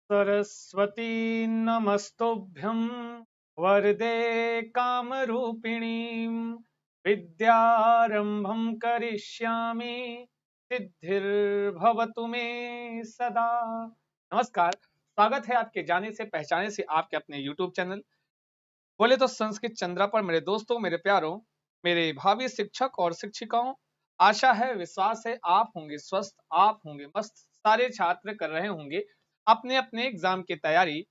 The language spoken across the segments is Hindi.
सरस्वती नमस्तुभ्यं वरदे कामरूपिणीं विद्यारंभं करिष्यामि सिद्धिर्भवतु मे सदा। नमस्कार, स्वागत है आपके जाने से पहचाने से आपके अपने YouTube चैनल बोले तो संस्कृत चंद्रा पर। मेरे दोस्तों, मेरे प्यारों, मेरे भावी शिक्षक और शिक्षिकाओं, आशा है विश्वास है आप होंगे स्वस्थ, आप होंगे मस्त। सारे छात्र कर रहे होंगे अपने अपने एग्जाम की तैयारी।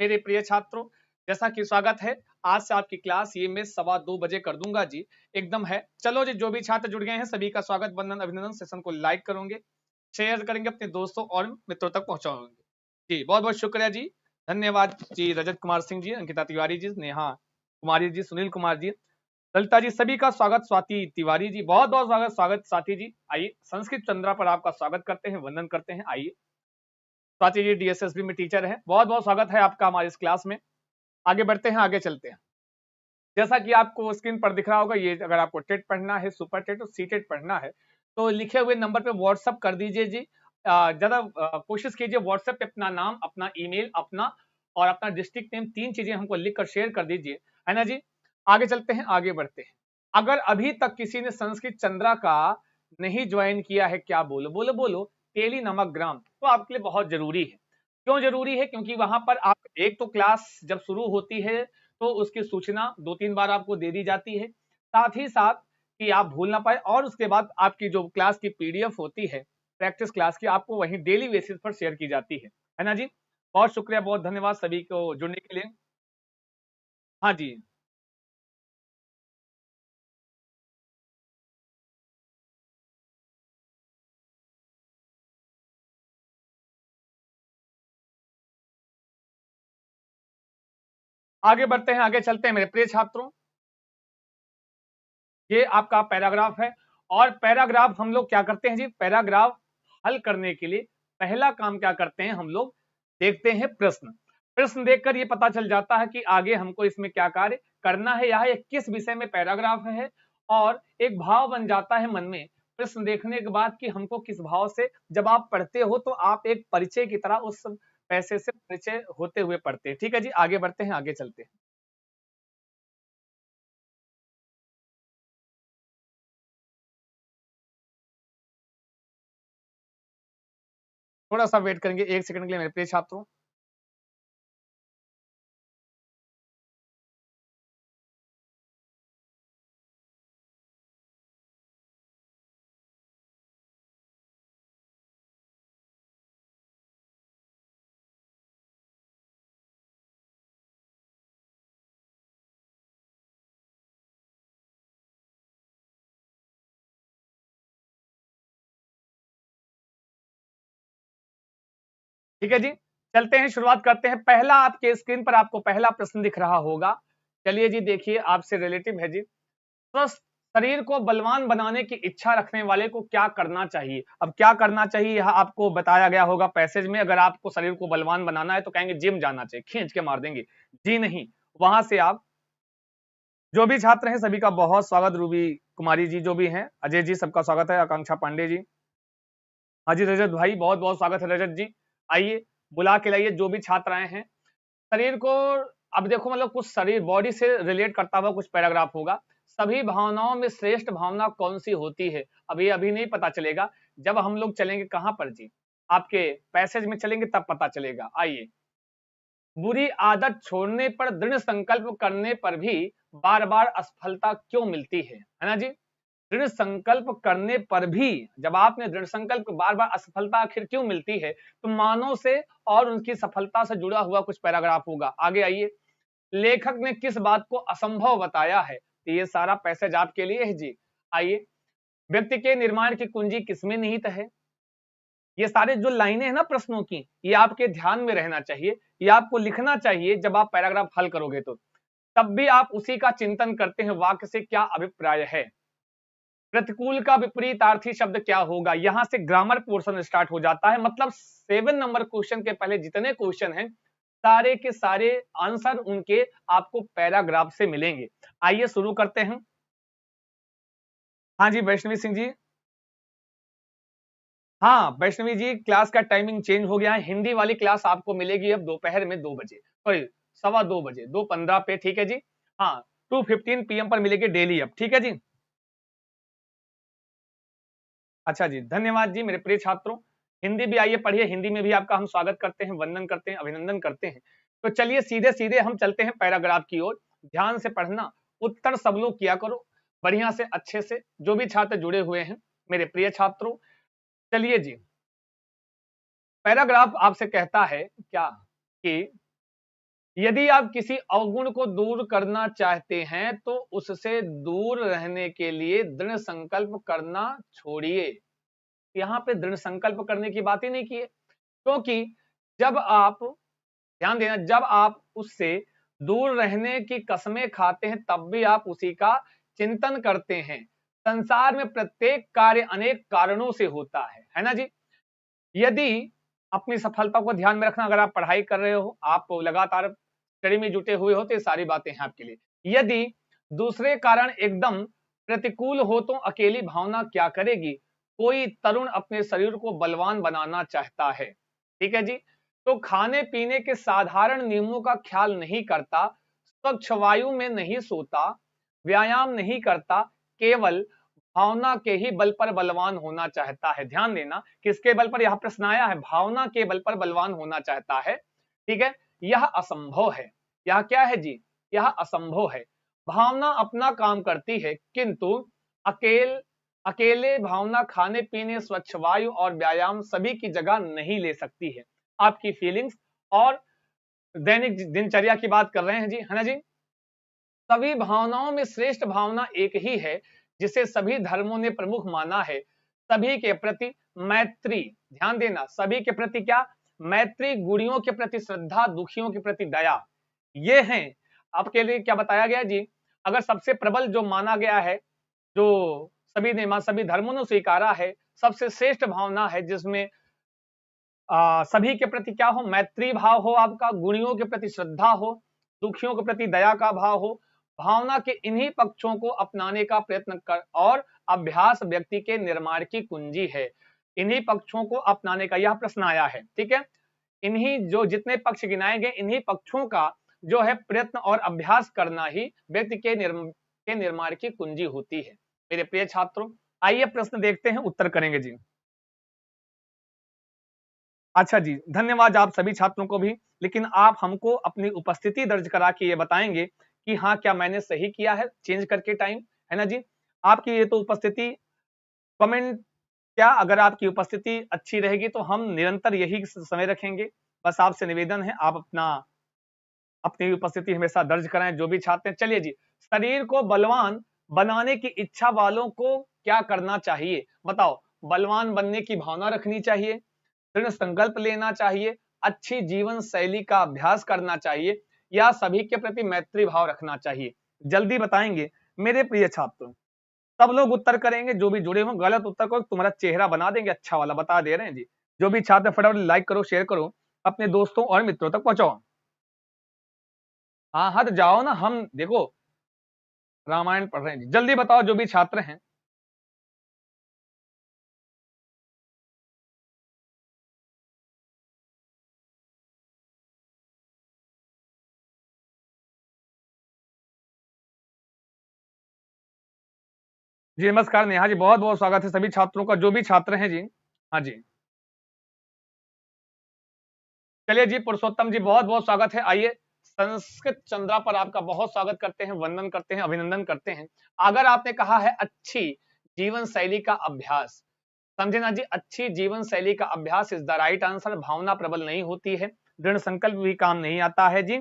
मेरे प्रिय छात्रों, जैसा कि स्वागत है, आज से आपकी क्लास ये मैं 2:15 कर दूंगा जी, एकदम है। चलो जी, जो भी छात्र जुड़ गए हैं सभी का स्वागत, वंदन, अभिनंदन। सेशन को लाइक करोगे, शेयर करेंगे, अपने दोस्तों और मित्रों तक पहुंचाओगे जी। बहुत बहुत शुक्रिया जी, धन्यवाद जी। रजत कुमार सिंह जी, अंकिता तिवारी जी, नेहा कुमारी जी, सुनील कुमार जी, ललिता जी, सभी का स्वागत। स्वाति तिवारी जी, बहुत बहुत स्वागत। स्वागत स्वाति जी, आइए संस्कृत चंद्रा पर आपका स्वागत करते हैं, वंदन करते हैं। आइए स्वाति जी DSSB में टीचर हैं, बहुत बहुत स्वागत है आपका हमारी इस क्लास में। आगे बढ़ते हैं, आगे चलते हैं। जैसा कि आपको स्क्रीन पर दिख रहा होगा, ये अगर आपको टेट पढ़ना है, सुपर टेट और सी टेट पढ़ना है तो लिखे हुए नंबर पे व्हाट्सअप कर दीजिए जी। ज्यादा कोशिश कीजिए व्हाट्सएप पे अपना नाम, अपना ईमेल, अपना और अपना डिस्ट्रिक्ट नेम, 3 चीजें हमको लिख कर शेयर कर दीजिए, है ना जी। आगे चलते हैं, आगे बढ़ते हैं। अगर अभी तक किसी ने संस्कृत चंद्रा का नहीं ज्वाइन किया है, क्या बोलो बोलो बोलो, टेली नमक ग्राम, तो आपके लिए बहुत जरूरी है। क्यों जरूरी है? क्योंकि वहां पर आप एक तो क्लास जब शुरू होती है तो उसकी सूचना 2-3 बार आपको दे दी जाती है, साथ ही साथ कि आप भूल ना पाए, और उसके बाद आपकी जो क्लास की PDF होती है प्रैक्टिस क्लास की, आपको वहीं डेली बेसिस पर शेयर की जाती है ना जी। बहुत शुक्रिया, बहुत धन्यवाद सभी को जुड़ने के लिए। हाँ जी, आगे बढ़ते हैं, आगे चलते हैं मेरे प्रिय छात्रों। ये आपका पैराग्राफ है, और पैराग्राफ हम लोग क्या करते हैं जी, पैराग्राफ हल करने के लिए पहला काम क्या करते हैं हम लोग, देखते हैं प्रश्न। प्रश्न देखकर ये पता चल जाता है कि आगे हमको इसमें क्या कार्य करना है, या किस विषय में पैराग्राफ है, और एक भाव बन जाता है मन में प्रश्न देखने के बाद कि हमको किस भाव से, जब आप पढ़ते हो तो आप एक परिचय की तरह उस पैसे से परिचय होते हुए पढ़ते हैं। ठीक है जी, आगे बढ़ते हैं, आगे चलते हैं। थोड़ा सा वेट करेंगे 1 सेकंड के लिए मेरे प्रिय छात्रों। ठीक है जी, चलते हैं, शुरुआत करते हैं। पहला आपके स्क्रीन पर आपको पहला प्रश्न दिख रहा होगा। चलिए जी, देखिए आपसे रिलेटिव है जी। स्वस्थ शरीर को बलवान बनाने की इच्छा रखने वाले को क्या करना चाहिए? अब क्या करना चाहिए यह आपको बताया गया होगा पैसेज में। अगर आपको शरीर को बलवान बनाना है तो कहेंगे जिम जाना चाहिए, खींच के मार देंगे जी, नहीं। वहां से आप जो भी छात्र हैं सभी का बहुत स्वागत। रूबी कुमारी जी जो भी हैं, अजय जी, सबका स्वागत है। आकांक्षा पांडे जी, हाजी रजत भाई, बहुत बहुत स्वागत है रजत जी। आइए बुला के लाइए जो भी छात्र आए हैं। शरीर को, अब देखो मतलब कुछ शरीर बॉडी से रिलेट करता हुआ कुछ पैराग्राफ होगा। सभी भावनाओं में श्रेष्ठ भावना कौन सी होती है? अब ये अभी नहीं पता चलेगा, जब हम लोग चलेंगे कहां पर जी, आपके पैसेज में चलेंगे तब पता चलेगा। आइए, बुरी आदत छोड़ने पर, दृढ़ संकल्प करने पर भी बार बार असफलता क्यों मिलती है ना जी। दृढ़ संकल्प करने पर भी, जब आपने दृढ़ संकल्प, बार बार असफलता आखिर क्यों मिलती है? तो मानव से और उनकी सफलता से जुड़ा हुआ कुछ पैराग्राफ होगा। आगे आइए, लेखक ने किस बात को असंभव बताया है? तो ये सारा पैसेज आपके लिए है जी। आइए, व्यक्ति के निर्माण की कुंजी किसमें निहित है? ये सारे जो लाइनें हैं ना प्रश्नों की, ये आपके ध्यान में रहना चाहिए, ये आपको लिखना चाहिए जब आप पैराग्राफ हल करोगे तो। तब भी आप उसी का चिंतन करते हैं, वाक्य से क्या अभिप्राय है। प्रतिकूल का विपरीतार्थी शब्द क्या होगा? यहां से ग्रामर पोर्शन स्टार्ट हो जाता है। मतलब 7 नंबर क्वेश्चन के पहले जितने क्वेश्चन हैं सारे के सारे आंसर उनके आपको पैराग्राफ से मिलेंगे। आइए शुरू करते हैं। हाँ जी, वैष्णवी सिंह जी, हाँ वैष्णवी जी, क्लास का टाइमिंग चेंज हो गया है। हिंदी वाली क्लास आपको मिलेगी अब दोपहर में 2 बजे, सॉरी 2:15 बजे, 2:15 पे, ठीक है जी। हाँ 2:15 PM पर मिलेगी डेली अब, ठीक है जी। अच्छा जी, धन्यवाद जी मेरे प्रिय छात्रों। हिंदी भी आइए पढ़िए, हिंदी में भी आपका हम स्वागत करते हैं, वंदन करते हैं, अभिनंदन करते हैं। तो चलिए सीधे सीधे हम चलते हैं पैराग्राफ की ओर। ध्यान से पढ़ना, उत्तर सब लोग किया करो बढ़िया से, अच्छे से, जो भी छात्र जुड़े हुए हैं मेरे प्रिय छात्रों। चलिए जी, पैराग्राफ आपसे कहता है क्या कि यदि आप किसी अवगुण को दूर करना चाहते हैं तो उससे दूर रहने के लिए दृढ़ संकल्प करना छोड़िए। यहाँ पे दृढ़ संकल्प करने की बात ही नहीं की है, क्योंकि जब आप, ध्यान देना, जब आप उससे दूर रहने की कसमें खाते हैं तब भी आप उसी का चिंतन करते हैं। संसार में प्रत्येक कार्य अनेक कारणों से होता है ना जी। यदि अपनी सफलता को ध्यान में रखना, अगर आप पढ़ाई कर रहे हो, आप लगातार स्टडी में जुटे हुए हो, तो ये सारी बातें हैं आपके लिए। यदि दूसरे कारण एकदम प्रतिकूल हो तो अकेली भावना क्या करेगी। कोई तरुण अपने शरीर को बलवान बनाना चाहता है, ठीक है जी, तो खाने पीने के साधारण नियमों का ख्याल नहीं करता, स्वच्छ वायु में नहीं सोता, व्यायाम नहीं करता, केवल भावना के ही बल पर बलवान होना चाहता है। ध्यान देना, किसके बल पर, यह प्रश्न आया है, भावना के बल पर बलवान होना चाहता है, ठीक है। यह असंभव है। यह क्या है जी, यह असंभव है। भावना अपना काम करती है, किंतु अकेले भावना खाने पीने, स्वच्छ वायु और व्यायाम सभी की जगह नहीं ले सकती है। आपकी फीलिंग्स और दैनिक दिनचर्या की बात कर रहे हैं जी, है ना जी। सभी भावनाओं में श्रेष्ठ भावना एक ही है जिसे सभी धर्मों ने प्रमुख माना है, सभी के प्रति मैत्री। ध्यान देना, सभी के प्रति क्या, मैत्री, गुणियों के प्रति श्रद्धा, दुखियों के प्रति दया, ये हैं। आपके लिए क्या बताया गया जी, अगर सबसे प्रबल जो माना गया है, जो सभी धर्मों ने स्वीकारा है, सबसे श्रेष्ठ भावना है जिसमें सभी के प्रति क्या हो, मैत्री भाव हो, आपका गुणियों के प्रति श्रद्धा हो, दुखियों के प्रति दया का भाव हो। भावना के इन्हीं पक्षों को अपनाने का प्रयत्न कर और अभ्यास व्यक्ति के निर्माण की कुंजी है। इन्हीं पक्षों को अपनाने का यह प्रश्न आया है, ठीक है। इन्हीं जो जितने पक्ष गिनाए गए, इन्हीं पक्षों का जो है प्रयत्न और अभ्यास करना ही व्यक्ति के निर्माण की कुंजी होती है। मेरे प्रिय छात्रों, आइए प्रश्न देखते हैं, उत्तर करेंगे जी। अच्छा जी, धन्यवाद आप सभी छात्रों को भी। लेकिन आप हमको अपनी उपस्थिति दर्ज करा के ये बताएंगे कि हाँ क्या मैंने सही किया है चेंज करके टाइम, है ना जी। आपकी ये तो उपस्थिति, कमेंट क्या, अगर आपकी उपस्थिति अच्छी रहेगी तो हम निरंतर यही समय रखेंगे। बस आपसे निवेदन है, आप अपनी उपस्थिति हमेशा दर्ज कराएं जो भी छात्र हैं। चलिए जी, शरीर को बलवान बनाने की इच्छा वालों को क्या करना चाहिए, बताओ। बलवान बनने की भावना रखनी चाहिए, दृढ़ संकल्प लेना चाहिए, अच्छी जीवन शैली का अभ्यास करना चाहिए, या सभी के प्रति मैत्री भाव रखना चाहिए। जल्दी बताएंगे मेरे प्रिय छात्र। सब लोग उत्तर करेंगे, जो भी जुड़े हों, गलत उत्तर को तुम्हारा चेहरा बना देंगे अच्छा वाला, बता दे रहे हैं जी। जो भी छात्र फटाफट लाइक करो, शेयर करो, अपने दोस्तों और मित्रों तक पहुंचाओ। हाँ हाँ, तो जाओ ना, हम देखो रामायण पढ़ रहे हैं जी। जल्दी बताओ जो भी छात्र हैं। जी नमस्कार नेहा जी, बहुत बहुत स्वागत है सभी छात्रों का, जो भी छात्र हैं जी। हाँ जी, चलिए जी, पुरुषोत्तम जी बहुत बहुत स्वागत है। आइए, संस्कृत चंद्रा पर आपका बहुत स्वागत करते हैं, वंदन करते हैं, अभिनंदन करते हैं। अगर आपने कहा है अच्छी जीवन शैली का अभ्यास, समझे ना जी, अच्छी जीवन शैली का अभ्यास इज द राइट आंसर। भावना प्रबल नहीं होती है, दृढ़ संकल्प भी काम नहीं आता है जी।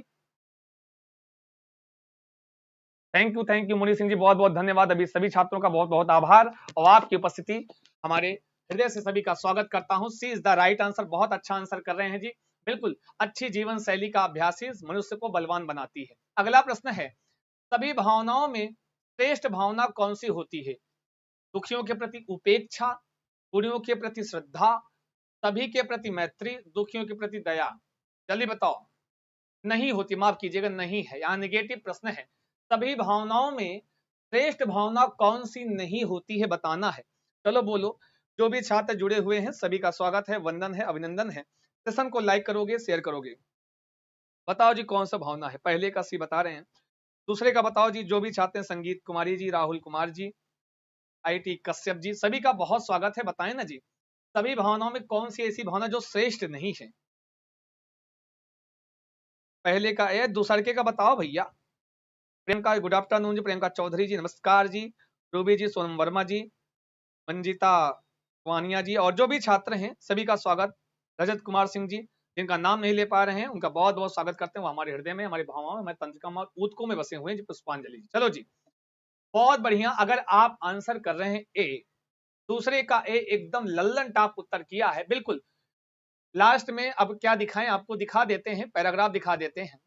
थैंक यू मुनि सिंह जी, बहुत बहुत धन्यवाद। अभी सभी छात्रों का बहुत बहुत आभार और आपकी उपस्थिति हमारे हृदय से सभी का स्वागत करता हूं। सी इज द राइट आंसर, बहुत अच्छा आंसर कर रहे हैं जी। बिल्कुल, अच्छी जीवन शैली का अभ्यास ही मनुष्य को बलवान बनाती है। अगला प्रश्न है, सभी भावनाओं में श्रेष्ठ भावना कौन सी होती है। दुखियों के प्रति उपेक्षा, गुणियों के प्रति श्रद्धा, सभी के प्रति मैत्री, दुखियों के प्रति दया। जल्दी बताओ। नहीं होती, माफ कीजिएगा, नहीं है, यहाँ निगेटिव प्रश्न है। सभी भावनाओं में श्रेष्ठ भावना कौन सी नहीं होती है बताना है। चलो बोलो, जो भी छात्र जुड़े हुए हैं सभी का स्वागत है, वंदन है, अभिनंदन है। सेशन को लाइक करोगे, शेयर करोगे। बताओ जी कौन सा भावना है, पहले का सी बता रहे हैं, दूसरे का बताओ जी। जो भी छात्र हैं, संगीत कुमारी जी, राहुल कुमार जी, आईटी कश्यप जी, सभी का बहुत स्वागत है। बताएं ना जी, सभी भावनाओं में कौन सी ऐसी भावना जो श्रेष्ठ नहीं है? पहले का ए, दूसरे का बताओ भैया। प्रियंका, गुड आफ्टरनून जी। प्रियंका चौधरी जी, नमस्कार जी। रूबी जी, सोनम वर्मा जी, मंजिता वानिया जी, और जो भी छात्र हैं सभी का स्वागत। रजत कुमार सिंह जी, जिनका नाम नहीं ले पा रहे हैं, उनका बहुत बहुत स्वागत करते हैं। वो हमारे हृदय में, हमारी भावनाओं में, हमारे तंत्रिका में, ऊतकों में बसे हुए हैं जी। पुष्पांजलि जी। चलो जी, बहुत बढ़िया। अगर आप आंसर कर रहे हैं ए, दूसरे का ए एकदम लल्लन टाप उत्तर किया है, बिल्कुल। लास्ट में अब क्या दिखाएं आपको, दिखा देते हैं, पैराग्राफ दिखा देते हैं।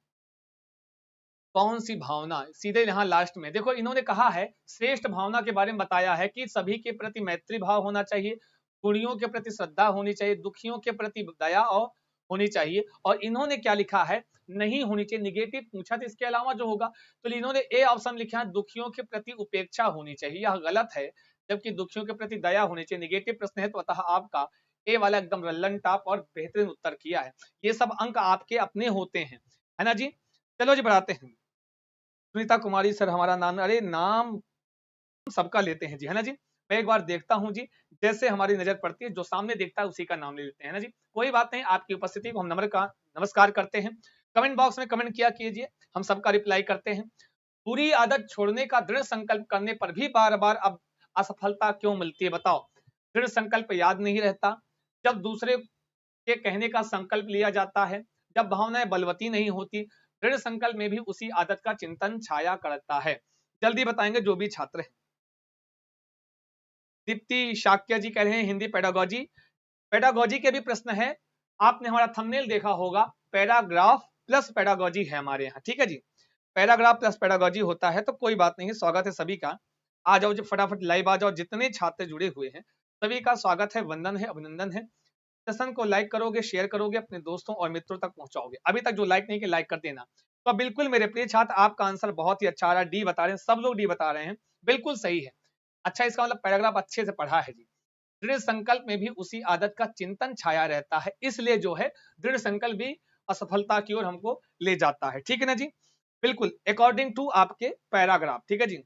कौन सी भावना, सीधे यहाँ लास्ट में देखो, इन्होंने कहा है श्रेष्ठ भावना के बारे में बताया है कि सभी के प्रति मैत्री भाव होना चाहिए, गुणियों के प्रति श्रद्धा होनी चाहिए, दुखियों के प्रति दया और होनी चाहिए। और इन्होंने क्या लिखा है, नहीं होनी चाहिए। निगेटिव पूछा तो इसके अलावा जो होगा, तो इन्होंने ए ऑप्शन लिखा है, दुखियों के प्रति उपेक्षा होनी चाहिए। यह गलत है, जबकि दुखियों के प्रति दया होनी चाहिए। निगेटिव प्रश्न है, तो अतः आपका ए वाला एकदम रल्लन टाप और बेहतरीन उत्तर किया है। ये सब अंक आपके अपने होते हैं, है ना जी। चलो जी, बढ़ाते हैं। सुनीता कुमारी सर हमारा नाम, अरे नाम सबका लेते हैं जी, है ना जी। मैं एक बार देखता हूं जी, जैसे हमारी नजर पड़ती है, जो सामने देखता है उसी का नाम ले लेते हैं, है ना जी। कोई बात नहीं, आपकी उपस्थिति को हम नमस्कार करते हैं। कमेंट बॉक्स में कमेंट किया कीजिए, हम सबका रिप्लाई करते हैं। बुरी आदत छोड़ने का दृढ़ संकल्प करने पर भी बार बार अब असफलता क्यों मिलती है, बताओ। दृढ़ संकल्प याद नहीं रहता, जब दूसरे के कहने का संकल्प लिया जाता है, जब भावनाएं बलवती नहीं होती, दृढ़ संकल्प में भी उसी आदत का चिंतन छाया करता है। जल्दी बताएंगे जो भी छात्र हैं। दीप्ति शाक्य जी कह रहे हैं हिंदी पेडागोजी। पेडागोजी के भी प्रश्न है, आपने हमारा थंबनेल देखा होगा, पैराग्राफ प्लस पेडागोजी है हमारे यहाँ, ठीक है जी। पैराग्राफ प्लस पेडागोजी होता है, तो कोई बात नहीं, स्वागत है सभी का। आ जाओ जी, फटाफट लाइव आ जाओ, जितने छात्र जुड़े हुए हैं सभी का स्वागत है, वंदन है, अभिनंदन है। सेशन को लाइक करोगे, शेयर करोगे, अपने दोस्तों और मित्रों तक पहुंचाओगे। अभी तक जो लाइक नहीं किया, लाइक कर देना। तो बिल्कुल मेरे प्रिय छात्र, आपका आंसर बहुत ही अच्छा आ रहा है, डी बता रहे हैं, सब लोग डी बता रहे हैं, बिल्कुल सही है। अच्छा, इसका मतलब पैराग्राफ अच्छे से पढ़ा है जी। दृढ़ संकल्प में भी उसी आदत का चिंतन छाया रहता है, इसलिए जो है दृढ़ संकल्प भी असफलता की ओर हमको ले जाता है, ठीक है ना जी। बिल्कुल अकॉर्डिंग टू आपके पैराग्राफ, ठीक है जी।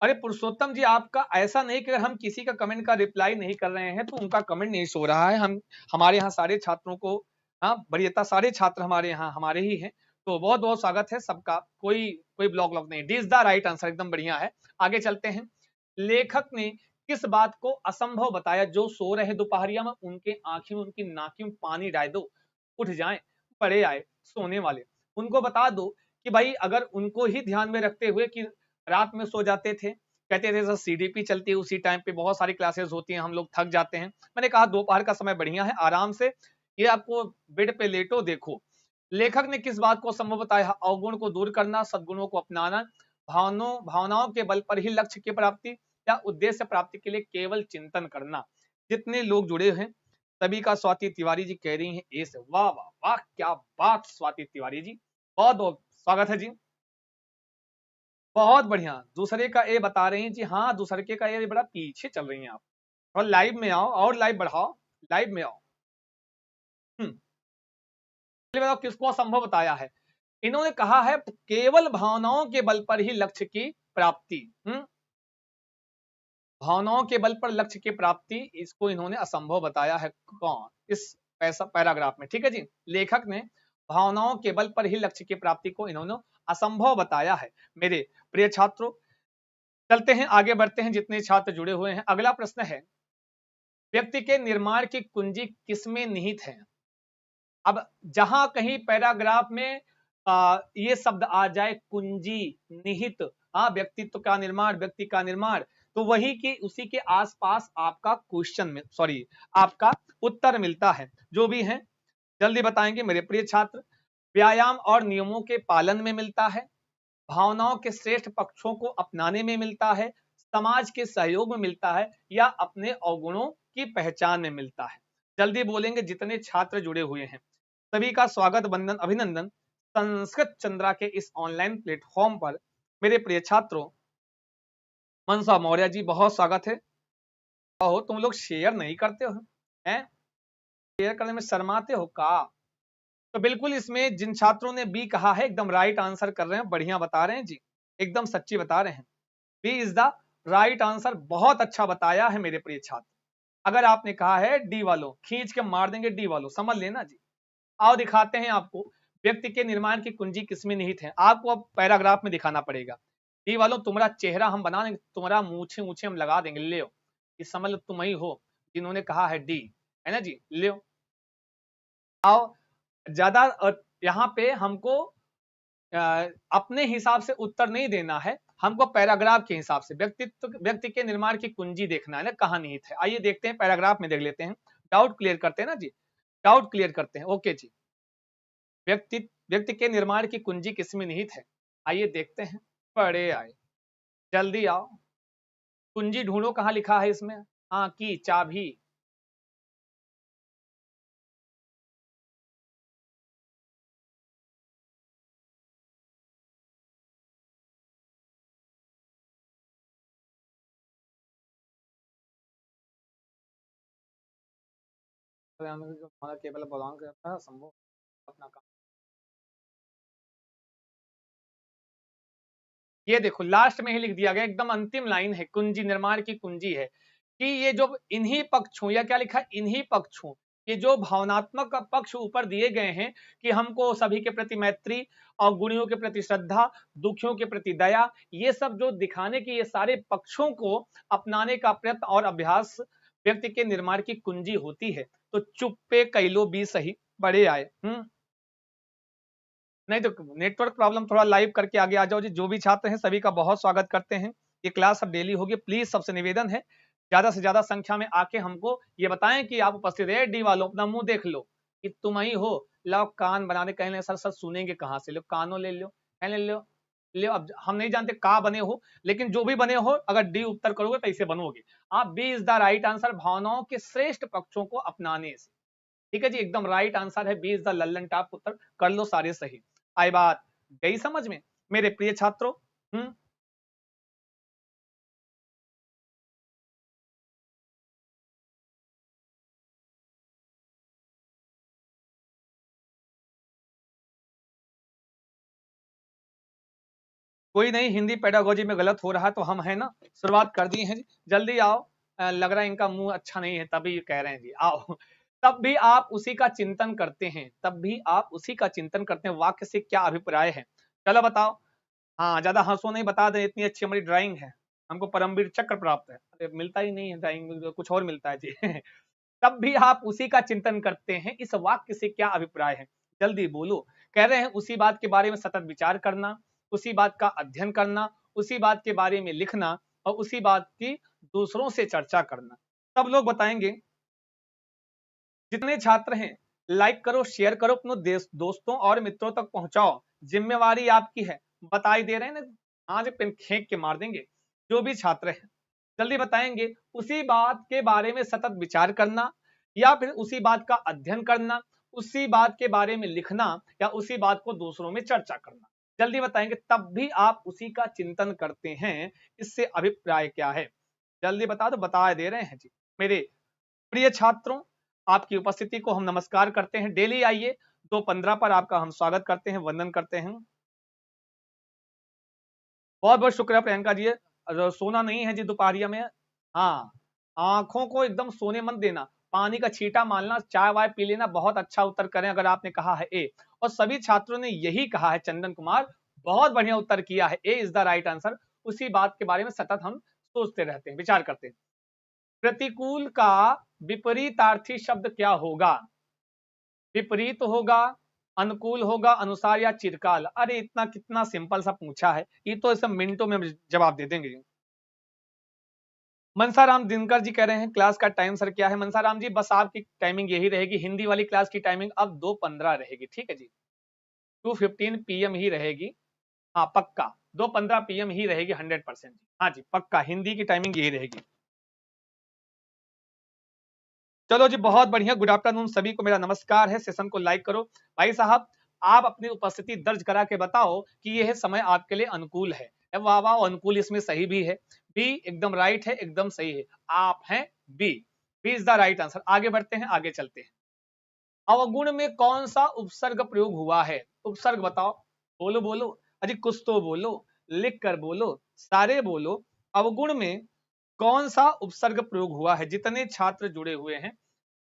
अरे पुरुषोत्तम जी, आपका ऐसा नहीं कि अगर हम किसी का कमेंट का रिप्लाई नहीं कर रहे हैं तो उनका कमेंट नहीं शो रहा है। हम हमारे यहाँ सारे छात्रों को, हाँ वरीयता, सारे छात्र हमारे यहाँ हमारे ही हैं, तो बहुत बहुत स्वागत है सबका। कोई कोई ब्लॉग नहीं, D is the right answer, एकदम बढ़िया है। आगे चलते हैं। लेखक ने किस बात को असंभव बताया, जो सो रहे दोपहरिया में उनके आंखें में, उनकी नाकी में पानी डाल दो, उठ जाएं, पड़े आए सोने वाले। उनको बता दो कि भाई, अगर उनको ही ध्यान में रखते हुए कि रात में सो जाते थे, कहते थे सर सीडीपी चलती है, उसी टाइम पे बहुत सारी क्लासेस होती हैं, हम लोग थक जाते हैं। मैंने कहा दोपहर का समय बढ़िया है, आराम से ये आपको बेड पे लेटो, देखो। लेखक ने किस बात को संभव बताया, अवगुण को दूर करना, सद्गुणों को अपनाना, भावनाओं के बल पर ही लक्ष्य की प्राप्ति, या उद्देश्य प्राप्ति के लिए केवल चिंतन करना। जितने लोग जुड़े हैं सभी का, स्वाति तिवारी जी कह रही हैं ए से, वाह वाह वाह, क्या बात स्वाति तिवारी जी, बहुत बहुत स्वागत है जी, बहुत बढ़िया। दूसरे का ए बता रही हैं जी, हाँ दूसरे का ए बड़ा पीछे चल रही हैं आप, और लाइव में आओ, और लाइव बढ़ाओ, लाइव में आओ। बताओ किसको असंभव बताया है। इन्होंने कहा है केवल भावनाओं के बल पर ही लक्ष्य की प्राप्ति, भावनाओं के बल पर लक्ष्य की प्राप्ति, इसको इन्होंने असंभव बताया है। कौन, इस पैराग्राफ में, ठीक है जी। लेखक ने भावनाओं के बल पर ही लक्ष्य की प्राप्ति को इन्होंने असंभव बताया है। मेरे प्रिय छात्रों, चलते हैं आगे बढ़ते हैं, जितने छात्र जुड़े हुए हैं। अगला प्रश्न है, व्यक्ति के निर्माण की कुंजी किसमें निहित है। अब जहां कहीं पैराग्राफ में ये शब्द आ जाए, कुंजी, निहित, व्यक्तित्व का निर्माण, व्यक्ति का निर्माण, तो वही की उसी के आसपास आपका क्वेश्चन में, सॉरी, आपका उत्तर मिलता है। जो भी है जल्दी बताएंगे मेरे प्रिय छात्र। व्यायाम और नियमों के पालन में मिलता है, भावनाओं के श्रेष्ठ पक्षों को अपनाने में मिलता है, समाज के सहयोग में मिलता है, या अपने अवगुणों की पहचान में मिलता है। जल्दी बोलेंगे जितने छात्र जुड़े हुए हैं सभी का स्वागत, वंदन, अभिनंदन संस्कृत चंद्रा के इस ऑनलाइन प्लेटफॉर्म पर। मेरे प्रिय छात्रों, मनसा मौर्य जी बहुत स्वागत है। हो तुम लोग शेयर नहीं करते हो हैं, शेयर करने में शर्माते हो का? तो बिल्कुल इसमें जिन छात्रों ने बी कहा है एकदम राइट आंसर कर रहे हैं, बढ़िया बता रहे हैं जी, एकदम सच्ची बता रहे हैं। B is the right answer, बहुत अच्छा बताया है मेरे प्रिय छात्र। अगर आपने कहा है डी वालों, खींच के मार देंगे डी वालों, समझ लेना जी। आओ दिखाते हैं आपको व्यक्ति के निर्माण की कुंजी किसमें निहित है। आपको अब पैराग्राफ में दिखाना पड़ेगा। डी वालों तुम्हारा चेहरा हम बना देंगे, तुम्हारा मूछे मूछे हम लगा देंगे, ले इस समझ तुम ही हो जिन्होंने कहा है डी, है ना जी, ले आओ। ज्यादा यहाँ पे हमको अपने हिसाब से उत्तर नहीं देना है, हमको पैराग्राफ के हिसाब से व्यक्ति के निर्माण की कुंजी देखना है ना, कहाँ निहित है। आइए देखते हैं, पैराग्राफ में देख लेते हैं, डाउट क्लियर करते हैं ना जी, डाउट क्लियर करते हैं। ओके जी, व्यक्ति व्यक्ति के निर्माण की कुंजी किसमें निहित है, आइए देखते हैं। पढ़े आए, जल्दी आओ, कुंजी ढूंढो, कहाँ लिखा है इसमें, हाँ की चाबी। केवल बलवान करता है संभव अपना काम। ये देखो लास्ट में ही लिख दिया गया, एकदम अंतिम लाइन है, कुंजी निर्माण की कुंजी है कि ये जो इन्हीं पक्षों, या क्या लिखा है, इन्हीं पक्षों, ये जो भावनात्मक पक्ष ऊपर दिए गए हैं कि हमको सभी के प्रति मैत्री और गुणियों के प्रति श्रद्धा, दुखियों के प्रति दया, ये सब जो दिखाने की ये सारे पक्षों को अपनाने का प्रयत्न और अभ्यास व्यक्ति के निर्माण की कुंजी होती है। तो चुप्पे कैलो भी सही, बड़े आए। नहीं तो नेटवर्क प्रॉब्लम, थोड़ा लाइव करके आगे आ जाओ जी। जो भी छात्र हैं सभी का बहुत स्वागत करते हैं, ये क्लास अब डेली होगी। प्लीज सबसे निवेदन है ज्यादा से ज्यादा संख्या में आके हमको ये बताएं कि आप उपस्थित है। डी वालों अपना मुंह देख लो कि तुम ही हो, लो कान बना दे, कहें सर सर सुनेंगे कहाँ से, लो कानों ले लो, ले लो ले। अब हम नहीं जानते का बने हो, लेकिन जो भी बने हो अगर डी उत्तर करोगे तो ऐसे बनोगे आप। B is the right answer, भावनाओं के श्रेष्ठ पक्षों को अपनाने से। ठीक है जी, एकदम राइट आंसर है, B is the Lallantop उत्तर, कर लो सारे सही। आई बात गई समझ में मेरे प्रिय छात्रों? कोई नहीं, हिंदी पेडागोजी में गलत हो रहा तो हम है ना, शुरुआत कर दिए हैं जी, जल्दी आओ। लग रहा है इनका मुंह अच्छा नहीं है तभी कह रहे हैं जी, आओ। तब भी आप उसी का चिंतन करते हैं, तब भी आप उसी का चिंतन करते हैं, वाक्य से क्या अभिप्राय है, चलो बताओ। हाँ ज्यादा हंसो नहीं, बता दें इतनी अच्छी हमारी ड्राइंग है, हमको परमवीर चक्र प्राप्त है। अरे मिलता ही नहीं है ड्राइंग में, कुछ और मिलता है जी। तब भी आप उसी का चिंतन करते हैं, इस वाक्य से क्या अभिप्राय है, जल्दी बोलो। कह रहे हैं उसी बात के बारे में सतत विचार करना, उसी बात का अध्ययन करना, उसी बात के बारे में लिखना और उसी बात की दूसरों से चर्चा करना। सब लोग बताएंगे, जितने छात्र हैं लाइक करो, शेयर करो, अपने दोस्तों और मित्रों तक पहुंचाओ, जिम्मेवारी आपकी है। बताई दे रहे हैं ना, आज पेन फेंक के मार देंगे। जो भी छात्र हैं जल्दी बताएंगे, उसी बात के बारे में सतत विचार करना या फिर उसी बात का अध्ययन करना, उसी बात के बारे में लिखना या उसी बात को दूसरों में चर्चा करना। जल्दी बताएंगे, तब भी आप उसी का चिंतन करते हैं, इससे अभिप्राय क्या है, जल्दी बता दो। बता दे रहे हैं जी मेरे प्रिय छात्रों, आपकी उपस्थिति को हम नमस्कार करते हैं। डेली आइए 2:15 पर आपका हम स्वागत करते हैं, वंदन करते हैं। बहुत बहुत शुक्रिया प्रियंका जी। सोना नहीं है जी दोपहरिया में, हाँ आंखों को एकदम सोने मत देना, पानी का छींटा मारना, चाय वाय पी लेना। बहुत अच्छा उत्तर करें अगर आपने कहा है ए, और सभी छात्रों ने यही कहा है। चंदन कुमार बहुत बढ़िया उत्तर किया है, ए इज द राइट आंसर। उसी बात के बारे में सतत हम सोचते रहते हैं, विचार करते हैं। प्रतिकूल का विपरीतार्थी शब्द क्या होगा? विपरीत होगा, अनुकूल होगा, अनुसार या चिरकाल। अरे इतना कितना सिंपल सा पूछा है, ये तो इसे मिनटों में जवाब दे देंगे। मनसाराम दिनकर जी कह रहे हैं क्लास का टाइम सर क्या है? मनसाराम जी बस आपकी टाइमिंग यही रहेगी, हिंदी वाली क्लास की टाइमिंग अब 2:15 रहेगी, ठीक है जी, 2:15 PM ही रहेगी। हाँ पक्का 2:15 PM ही रहेगी 100%। हाँ जी पक्का, हिंदी की टाइमिंग यही रहेगी। चलो जी बहुत बढ़िया, गुड आफ्टरनून सभी को मेरा नमस्कार है। सेशन को लाइक करो। भाई साहब आप अपनी उपस्थिति दर्ज करा के बताओ कि यह समय आपके लिए अनुकूल है, वाह वाह, अनुकूल इसमें सही भी है, बी एकदम राइट है, एकदम सही है, आप हैं B, B is the right answer. आगे बढ़ते हैं, आगे चलते हैं। अवगुण में कौन सा उपसर्ग प्रयोग हुआ है? उपसर्ग बताओ, बोलो बोलो, अरे कुछ तो बोलो, लिख कर बोलो, सारे बोलो। अवगुण में कौन सा उपसर्ग प्रयोग हुआ है? जितने छात्र जुड़े हुए हैं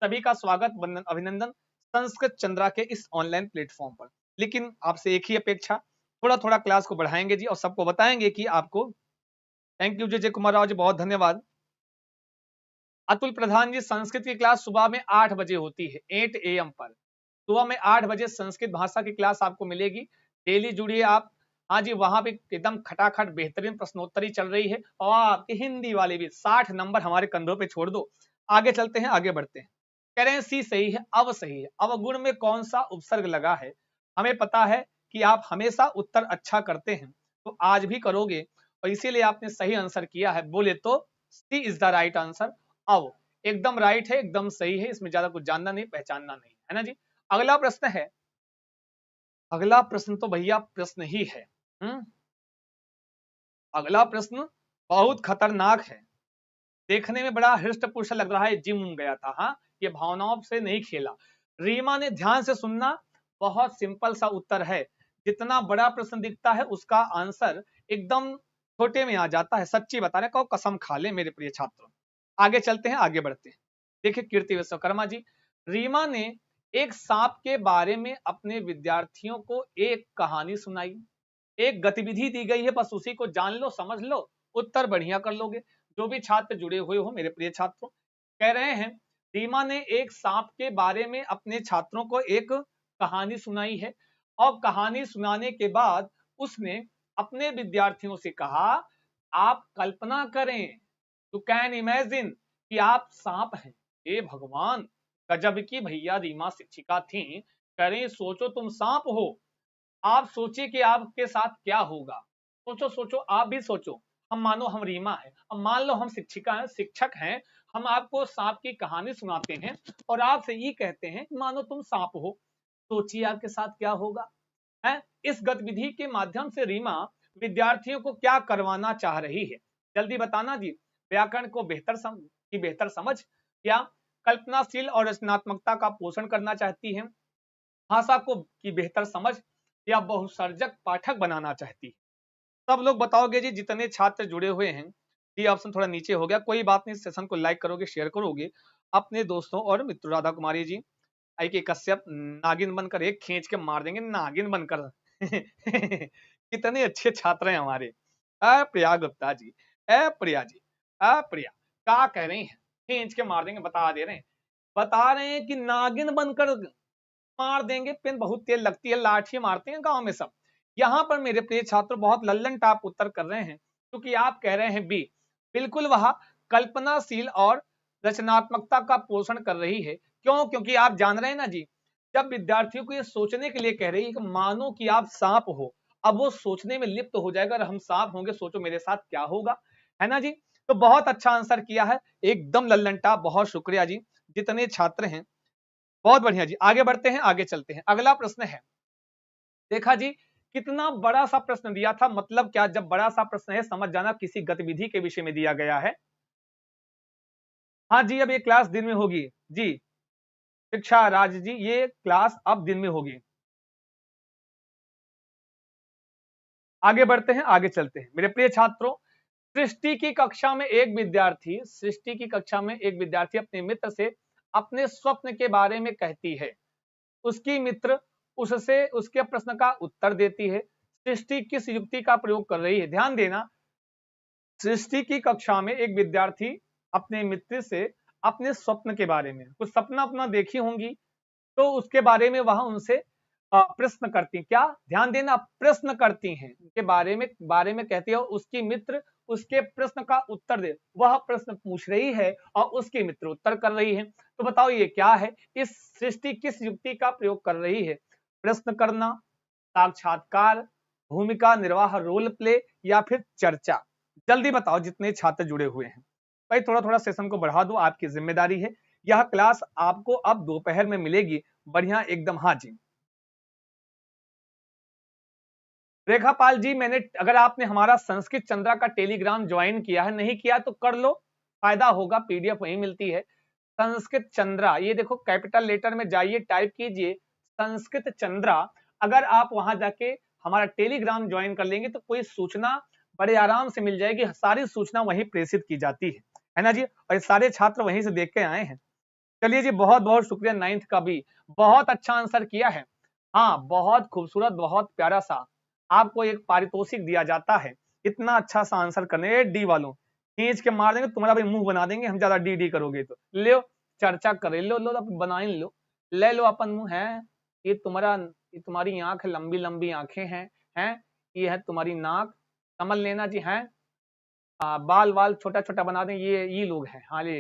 सभी का स्वागत, वंदन, अभिनंदन संस्कृत चंद्रा के इस ऑनलाइन प्लेटफॉर्म पर। लेकिन आपसे एक ही अपेक्षा, थोड़ा थोड़ा क्लास को बढ़ाएंगे जी और सबको बताएंगे कि आपको। थैंक यू जय कुमार राव जी, बहुत धन्यवाद। अतुल प्रधान जी, संस्कृत की क्लास सुबह में 8 बजे होती है, 8 AM पर। सुबह में 8 बजे संस्कृत भाषा की क्लास आपको मिलेगी, डेली जुड़िए आप। हाँ जी, वहां पे एकदम खटाखट बेहतरीन प्रश्नोत्तरी चल रही है और आपकी हिंदी वाले भी 60 नंबर हमारे कंधों पे छोड़ दो। आगे चलते हैं, आगे बढ़ते हैं। कह रहे हैं सी सही है, अब सही है। अवगुण में कौन सा उपसर्ग लगा है? हमें पता है कि आप हमेशा उत्तर अच्छा करते हैं, तो आज भी करोगे और इसीलिए आपने सही आंसर किया है। बोले तो सी इज द राइट आंसर। अब एकदम राइट है, एकदम सही है, इसमें ज्यादा कुछ जानना नहीं, पहचानना नहीं है ना जी। अगला प्रश्न है, अगला प्रश्न तो भैया प्रश्न ही है। अगला प्रश्न बहुत खतरनाक है, देखने में बड़ा हृष्ट पुष्ट लग रहा है, जिम गया था। हाँ, ये भावनाओं से नहीं खेला। रीमा ने ध्यान से सुनना, बहुत सिंपल सा उत्तर है। जितना बड़ा प्रश्न दिखता है उसका आंसर एकदम छोटे में आ जाता है। सच्ची बता रहे, कहो कसम खा ले मेरे प्रिय छात्रों। आगे चलते हैं, आगे बढ़ते हैं। देखिए कीर्ति विश्वकर्मा जी, रीमा ने एक सांप के बारे में अपने विद्यार्थियों को एक कहानी सुनाई। एक गतिविधि दी गई है, बस उसी को जान लो, समझ लो, उत्तर बढ़िया कर लोगे। जो भी छात्र जुड़े हुए हो मेरे प्रिय छात्रों, कह रहे हैं रीमा ने एक सांप के बारे में अपने छात्रों को एक कहानी सुनाई है और कहानी सुनाने के बाद उसने अपने विद्यार्थियों से कहा, आप कल्पना करें, टू कैन इमेजिन, कि आप सांप हैं। हे भगवान, गजब की भैया रीमा शिक्षिका थी। करें सोचो तुम सांप हो, आप सोचिए कि आपके साथ क्या होगा। सोचो सोचो, आप भी सोचो। हम मानो हम रीमा है, अब मान लो हम शिक्षिका हैं, शिक्षक हैं, हम आपको सांप की कहानी सुनाते हैं और आपसे ये कहते हैं मानो तुम सांप हो, सोचिए आपके साथ क्या होगा। है, इस गतिविधि के माध्यम से रीमा विद्यार्थियों को क्या करवाना चाह रही है? जल्दी बताना जी। व्याकरण को बेहतर समझ, या कल्पनाशील और रचनात्मकता का पोषण करना चाहती है, भाषा को की बेहतर समझ, या बहुसर्जक पाठक बनाना चाहती है? सब लोग बताओगे जी, जितने छात्र जुड़े हुए हैं। ये ऑप्शन थोड़ा नीचे हो गया, कोई बात नहीं, सेशन को लाइक करोगे, शेयर करोगे अपने दोस्तों और मित्रों। राधा कुमारी जी, आई के कश्यप, नागिन बनकर एक खींच के मार देंगे, नागिन बनकर। कितने अच्छे छात्र हैं हमारे। प्रिया गुप्ता जी, प्रिया जी, प्रिया क्या कह रही हैं? खींच के मार देंगे, बता दे रहे हैं, बता रहे हैं कि नागिन बनकर मार देंगे। पेन बहुत तेज लगती है, लाठी मारते हैं गांव में सब। यहाँ पर मेरे प्रिय छात्र बहुत लल्लन टाप उत्तर कर रहे हैं, क्योंकि आप कह रहे हैं बी, बिल्कुल वह कल्पनाशील और रचनात्मकता का पोषण कर रही है। क्यों? क्योंकि आप जान रहे हैं ना जी, जब विद्यार्थियों को ये सोचने के लिए कह रही है कि मानो कि आप सांप हो, अब वो सोचने में लिप्त हो जाएगा, अगर हम सांप होंगे सोचो मेरे साथ क्या होगा, है ना जी। तो बहुत अच्छा आंसर किया है, एकदम लल्लन टाप, बहुत शुक्रिया जी जितने छात्र हैं, बहुत बढ़िया जी। आगे बढ़ते हैं, आगे चलते हैं। अगला प्रश्न है, देखा जी कितना बड़ा सा प्रश्न दिया था, मतलब क्या, जब बड़ा सा प्रश्न है समझ जाना किसी गतिविधि के विषय में दिया गया है। हाँ जी, अब ये क्लास दिन में होगी जी, शिक्षा राज जी, ये क्लास अब दिन में होगी। आगे बढ़ते हैं, आगे चलते हैं मेरे प्रिय छात्रों। सृष्टि की कक्षा में एक विद्यार्थी, सृष्टि की कक्षा में एक विद्यार्थी अपने मित्र से अपने स्वप्न के बारे में कहती है। उसकी मित्र उससे उसके प्रश्न का उत्तर देती है। सृष्टि किस युक्ति का प्रयोग कर रही है? ध्यान देना, सृष्टि की कक्षा में एक विद्यार्थी अपने मित्र से अपने स्वप्न के बारे में, कुछ सपना अपना देखी होंगी, तो उसके बारे में वह उनसे प्रश्न करती, क्या ध्यान देना, प्रश्न करती हैं उनके बारे में कहती है, और उसकी मित्र उसके प्रश्न का उत्तर दे, वह प्रश्न पूछ रही है और उसकी मित्र उत्तर कर रही है। तो बताओ ये क्या है? इस सृष्टि किस युक्ति का प्रयोग कर रही है? प्रश्न करना, साक्षात्कार, भूमिका निर्वाह, रोल प्ले, या फिर चर्चा? जल्दी बताओ जितने छात्र जुड़े हुए हैं। भाई थोड़ा थोड़ा सेशन को बढ़ा दो, आपकी जिम्मेदारी है। यह क्लास आपको अब दोपहर में मिलेगी, बढ़िया एकदम। हाँ जी, रेखापाल जी, मैंने अगर आपने हमारा संस्कृत चंद्रा का टेलीग्राम ज्वाइन किया है, नहीं किया तो कर लो, फायदा होगा, पीडीएफ वहीं मिलती है। संस्कृत चंद्रा, ये देखो कैपिटल लेटर में जाइए, टाइप कीजिए संस्कृत चंद्रा। अगर आप वहां जाके हमारा टेलीग्राम ज्वाइन कर लेंगे तो कोई सूचना बड़े आराम से मिल जाएगी, सारी सूचना वहीं प्रेषित की जाती है ना जी, और सारे छात्र वहीं से देख के आए हैं। चलिए जी, बहुत बहुत शुक्रिया। 9th का भी बहुत अच्छा आंसर किया है। हाँ, बहुत खूबसूरत, बहुत प्यारा सा। आपको एक पारितोषिक दिया जाता है इतना अच्छा सा आंसर करने। डी वालों खींच के मार देंगे, तुम्हारा भी मुंह बना देंगे हम ज्यादा डी डी करोगे तो। लो चर्चा करे लो, लो बना ही लो, ले लो अपन मुंह है। ये तुम्हारी आंख है, लंबी लंबी आंखें हैं, ये है तुम्हारी नाक, समझ लेना जी है। बाल वाल छोटा छोटा बना दें, ये लोग हैं। हाँ ले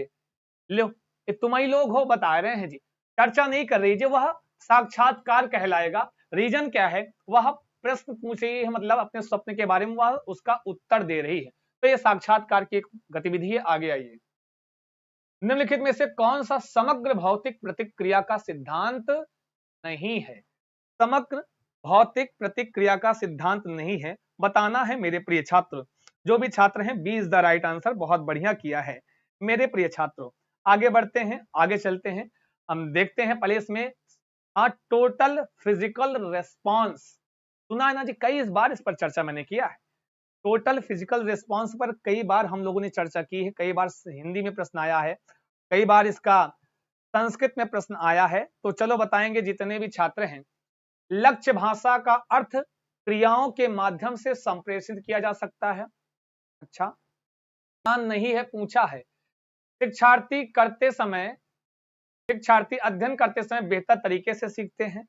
लो, ये तुम ही लोग हो, बता रहे हैं जी। चर्चा नहीं कर रही जी, वह साक्षात्कार कहलाएगा। रीजन क्या है, वह प्रश्न पूछ रही है, मतलब अपने स्वप्न के बारे में वह उसका उत्तर दे रही है, तो ये साक्षात्कार की एक गतिविधि है। आगे आइए, निम्नलिखित में से कौन सा समग्र भौतिक प्रतिक्रिया का सिद्धांत नहीं है? समग्र भौतिक प्रतिक्रिया का सिद्धांत नहीं है, बताना है मेरे प्रिय छात्र। जो भी छात्र हैं, B is the right answer. बहुत बढ़िया किया है मेरे प्रिय छात्रों। आगे बढ़ते हैं, आगे चलते हैं, हम देखते हैं पहले इसमें। हाँ, टोटल फिजिकल रेस्पॉन्स सुना है ना जी, कई बार इस पर चर्चा मैंने किया है। टोटल फिजिकल रेस्पॉन्स पर कई बार हम लोगों ने चर्चा की है, कई बार हिंदी में प्रश्न आया है, कई बार इसका संस्कृत में प्रश्न आया है। तो चलो बताएंगे जितने भी छात्र हैं। लक्ष्य भाषा का अर्थ क्रियाओं के माध्यम से संप्रेषित किया जा सकता है। अच्छा, नहीं है, पूछा है। शिक्षार्थी अध्ययन करते समय बेहतर तरीके से सीखते हैं।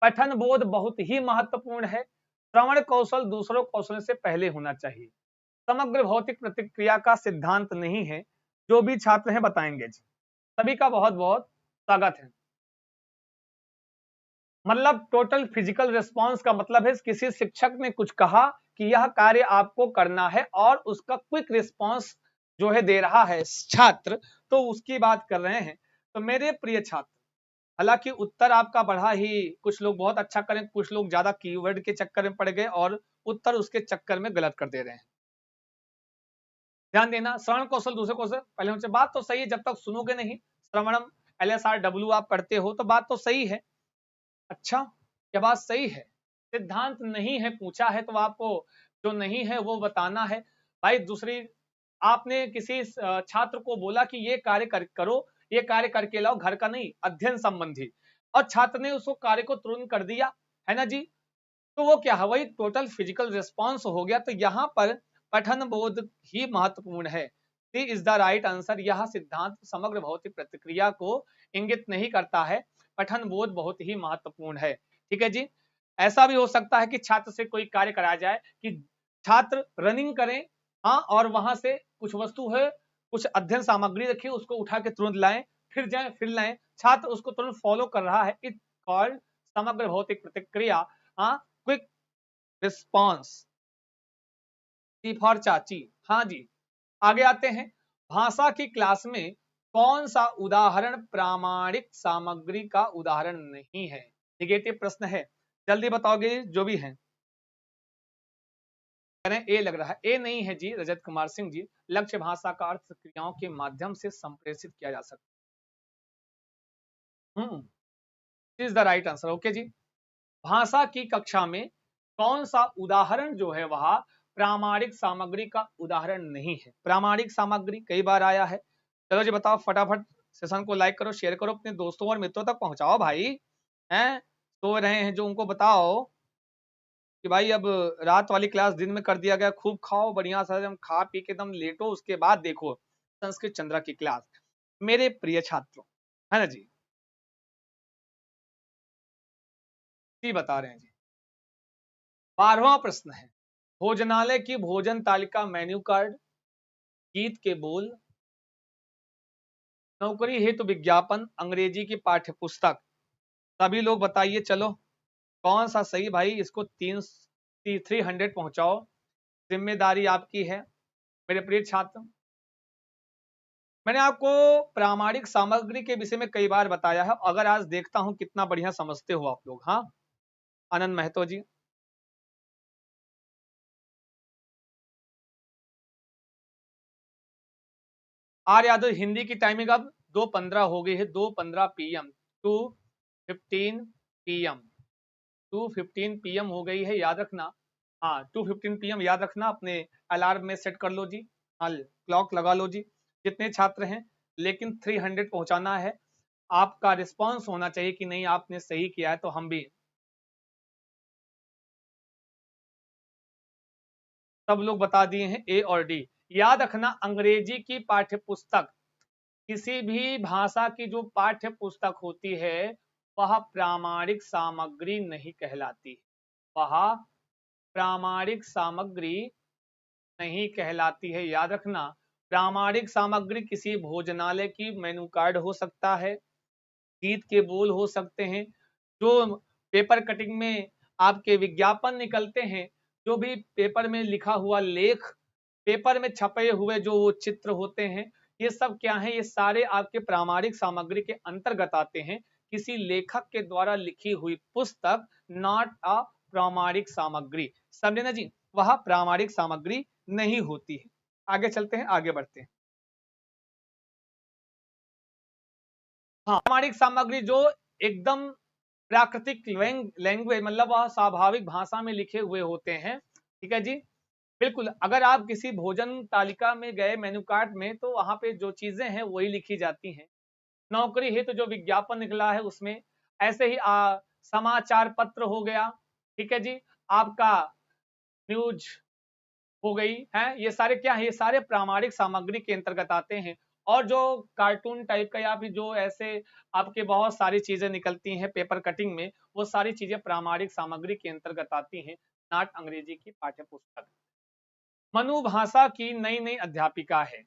पठन बोध बहुत ही महत्वपूर्ण है। श्रवण कौशल दूसरों कौशल से पहले होना चाहिए। समग्र भौतिक प्रतिक्रिया का सिद्धांत नहीं है। जो भी छात्र हैं बताएंगे जी। सभी का बहुत बहुत स्वागत है। मतलब टोटल फिजिकल रिस्पांस का मतलब है किसी शिक्षक ने कुछ कहा कि यह कार्य आपको करना है और उसका क्विक रिस्पांस जो है दे रहा है छात्र, तो उसकी बात कर रहे हैं। तो मेरे प्रिय छात्र, हालांकि उत्तर आपका बढ़ा ही, कुछ लोग बहुत अच्छा करें, कुछ लोग ज्यादा कीवर्ड के चक्कर में पड़ गए और उत्तर उसके चक्कर में गलत कर दे रहे हैं। ध्यान देना, श्रवण कौशल दूसरे कौशल पहले उनसे, बात तो सही है, जब तक सुनोगे नहीं। श्रवणम LSRW आप पढ़ते हो तो बात तो सही है। अच्छा, क्या बात सही है? सिद्धांत नहीं है पूछा है तो आपको जो नहीं है वो बताना है। भाई दूसरी, आपने किसी छात्र को बोला कि ये कार्य करो, ये कार्य करके लाओ, घर का नहीं, अध्ययन संबंधी, और छात्र ने उसको कार्य को तुरंत कर दिया, है ना जी, तो वो क्या है, वही टोटल फिजिकल रिस्पॉन्स हो गया। तो यहाँ पर पठन बोध ही महत्वपूर्ण है। सी इज द राइट आंसर। यह सिद्धांत समग्र भौतिक प्रतिक्रिया को इंगित नहीं करता है, पठन बोध बहुत ही महत्वपूर्ण है। ठीक है जी। ऐसा भी हो सकता है कि छात्र से कोई कार्य कराया जाए कि छात्र रनिंग करें, हाँ, और वहां से कुछ वस्तु है, कुछ अध्ययन सामग्री रखिए, उसको उठा के तुरंत लाएं, फिर जाएं, फिर लाएं, छात्र उसको तुरंत फॉलो कर रहा है, इट कॉल्ड समग्र भौतिक प्रतिक्रिया। हाँ, क्विक रिस्पॉन्स। सी फॉर चाची। हाँ जी, आगे आते हैं। भाषा की क्लास में कौन सा उदाहरण प्रामाणिक सामग्री का उदाहरण नहीं है? निगेटिव प्रश्न है, जल्दी बताओगे जो भी है। ए लग रहा है, ए नहीं है जी रजत कुमार सिंह जी। लक्ष्य भाषा का अर्थ क्रियाओं के माध्यम से संप्रेषित किया जा सकता है। Is the right answer. Okay जी। भाषा की कक्षा में कौन सा उदाहरण जो है वह प्रामाणिक सामग्री का उदाहरण नहीं है? प्रामाणिक सामग्री कई बार आया है। चलो जी बताओ फटाफट, सेशन को लाइक करो, शेयर करो, अपने दोस्तों और मित्रों तक पहुंचाओ भाई। हैं सो रहे हैं जो, उनको बताओ कि भाई अब रात वाली क्लास दिन में कर दिया गया, खूब खाओ बढ़िया सा, एकदम खा पी के एकदम लेटो, उसके बाद देखो संस्कृत चंद्रा की क्लास। मेरे प्रिय छात्रों, है ना जी, जी बता रहे हैं जी। 12वां प्रश्न है, भोजनालय की भोजन तालिका, मेन्यू कार्ड, गीत के बोल, नौकरी हेतु विज्ञापन, अंग्रेजी की पाठ्य पुस्तक। सभी लोग बताइए, चलो कौन सा सही? भाई इसको 300 पहुंचाओ, जिम्मेदारी आपकी है मेरे प्रिय छात्र। मैंने आपको प्रामाणिक सामग्री के विषय में कई बार बताया है, अगर आज देखता हूं कितना बढ़िया समझते हो आप लोग। हाँ, आनंद महतो जी, आर यादव हिंदी की टाइमिंग अब 2:15 हो गई है, 2:15 PM, 2:15 PM, 2:15 PM हो गई है, याद रखना। हाँ 2:15 PM याद रखना, अपने अलार्म में सेट कर लो जी, हाँ क्लॉक लगा लो जी। जितने छात्र हैं, लेकिन 300 पहुंचाना है। आपका रिस्पॉन्स होना चाहिए कि नहीं आपने सही किया है, तो हम भी सब लोग बता दिए हैं A और D। याद रखना अंग्रेजी की पाठ्य पुस्तक, किसी भी भाषा की जो पाठ्य पुस्तक होती है वह प्रामाणिक सामग्री नहीं कहलाती, वह प्रामाणिक सामग्री नहीं कहलाती है। याद रखना, प्रामाणिक सामग्री किसी भोजनालय की मेनू कार्ड हो सकता है, गीत के बोल हो सकते हैं, जो पेपर कटिंग में आपके विज्ञापन निकलते हैं, जो भी पेपर में लिखा हुआ लेख, पेपर में छपे हुए जो वो चित्र होते हैं, ये सब क्या है, ये सारे आपके प्रामाणिक सामग्री के अंतर्गत आते हैं। किसी लेखक के द्वारा लिखी हुई पुस्तक नॉट अ प्रामाणिक सामग्री, समझे ना जी, वह प्रामाणिक सामग्री नहीं होती है। आगे चलते हैं, आगे बढ़ते हैं। हाँ, प्रामाणिक सामग्री जो एकदम प्राकृतिक लैंग्वेज, मतलब वह स्वाभाविक भाषा में लिखे हुए होते हैं, ठीक है जी। बिल्कुल, अगर आप किसी भोजन तालिका में गए मेनू कार्ड में, तो वहां पे जो चीजें हैं वही लिखी जाती हैं। नौकरी है तो जो विज्ञापन निकला है उसमें, ऐसे ही समाचार पत्र हो गया, ठीक है जी, आपका न्यूज हो गई है, ये सारे क्या है, ये सारे प्रामाणिक सामग्री के अंतर्गत आते हैं। और जो कार्टून टाइप का या फिर जो ऐसे आपके बहुत सारी चीजें निकलती हैं पेपर कटिंग में, वो सारी चीजें प्रामाणिक सामग्री के अंतर्गत आती हैं, नॉट अंग्रेजी की पाठ्य पुस्तक। मनु भाषा की नई नई अध्यापिका है,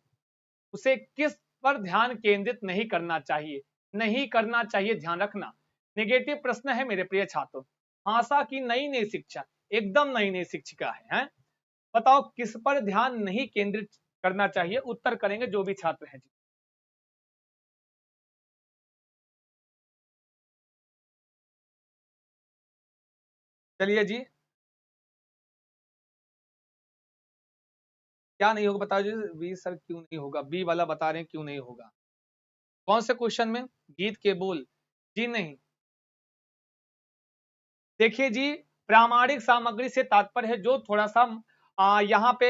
उसे किस पर ध्यान केंद्रित नहीं करना चाहिए, नहीं करना चाहिए, ध्यान रखना। नेगेटिव प्रश्न है मेरे प्रिय छात्रों। भाषा की नई नई शिक्षा, एकदम नई नई शिक्षिका है? बताओ किस पर ध्यान नहीं केंद्रित करना चाहिए, उत्तर करेंगे जो भी छात्र हैं जी। चलिए जी, क्या नहीं होगा बताओ जी। बी सर क्यों नहीं होगा, बी वाला बता रहे हैं क्यों नहीं होगा। कौन से क्वेश्चन में, गीत के बोल? जी नहीं, देखिए जी, प्रामाणिक सामग्री से तात्पर्य है जो थोड़ा सा यहाँ पे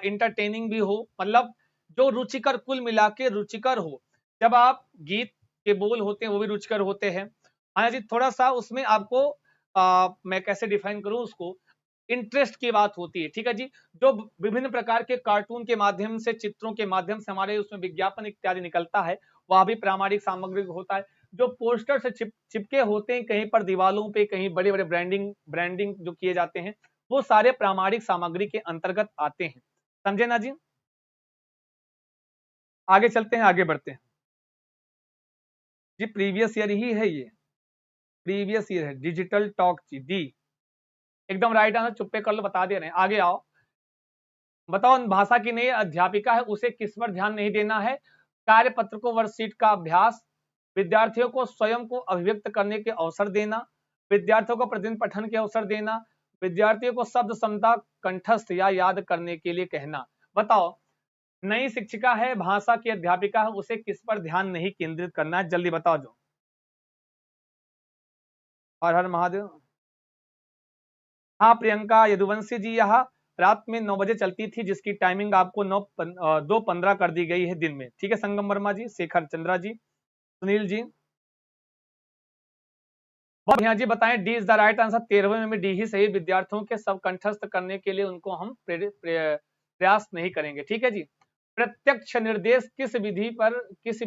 इंटरटेनिंग भी हो, मतलब जो रुचिकर, कुल मिला के रुचिकर हो। जब आप गीत के बोल होते हैं वो भी रुचिकर होते हैं, हाँ जी, थोड़ा सा उसमें आपको मैं कैसे डिफाइन करूं उसको, इंटरेस्ट की बात होती है, ठीक है जी। जो विभिन्न प्रकार के कार्टून के माध्यम से, चित्रों के माध्यम से हमारे उसमें विज्ञापन इत्यादि निकलता है, वह भी प्रामाणिक सामग्री होता है। जो पोस्टर से चिपके होते हैं कहीं पर दीवालों पे, कहीं बड़े बड़े ब्रांडिंग जो किए जाते हैं, वो सारे प्रामाणिक सामग्री के अंतर्गत आते हैं, समझे ना जी। आगे चलते हैं, आगे बढ़ते हैं जी। प्रीवियस ईयर ही है ये, प्रीवियस ईयर है, डिजिटल टॉक जी, डी एकदम राइट आंसर, चुप्पे कर लो, बता दे रहे हैं। आगे आओ, बताओ भाषा की नई अध्यापिका है, उसे किस पर ध्यान नहीं देना है? कार्यपत्र को, वर्कशीट का अभ्यास, विद्यार्थियों को स्वयं को अभिव्यक्त करने के अवसर देना, विद्यार्थियों को प्रतिदिन पठन के अवसर देना, विद्यार्थियों को शब्द क्षमता कंठस्थ या याद करने के लिए कहना। बताओ, नई शिक्षिका है, भाषा की अध्यापिका है, उसे किस पर ध्यान नहीं केंद्रित करना है, जल्दी बताओ जो। हर हर महादेव। हाँ प्रियंका यदुवंशी जी, यह रात में 9 बजे चलती थी, जिसकी टाइमिंग आपको 2:15 कर दी गई है दिन में, ठीक है। संगम वर्मा जी, शेखर चंद्रा जी, सुनील जी, बहुत बढ़िया जी, बताएं D is the right answer. 13वें में डी ही सही, विद्यार्थियों के सब कंठस्थ करने के लिए उनको हम प्रयास नहीं करेंगे, ठीक है जी। प्रत्यक्ष निर्देश किस विधि पर, किस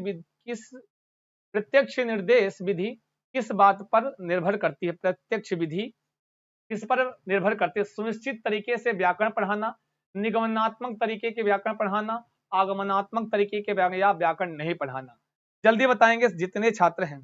प्रत्यक्ष निर्देश विधि किस बात पर निर्भर करती है? प्रत्यक्ष विधि किस पर निर्भर करती है? सुनिश्चित तरीके से व्याकरण पढ़ाना, निगमनात्मक तरीके के व्याकरण पढ़ाना, आगमनात्मक तरीके के या व्याकरण नहीं पढ़ाना। जल्दी बताएंगे जितने छात्र हैं।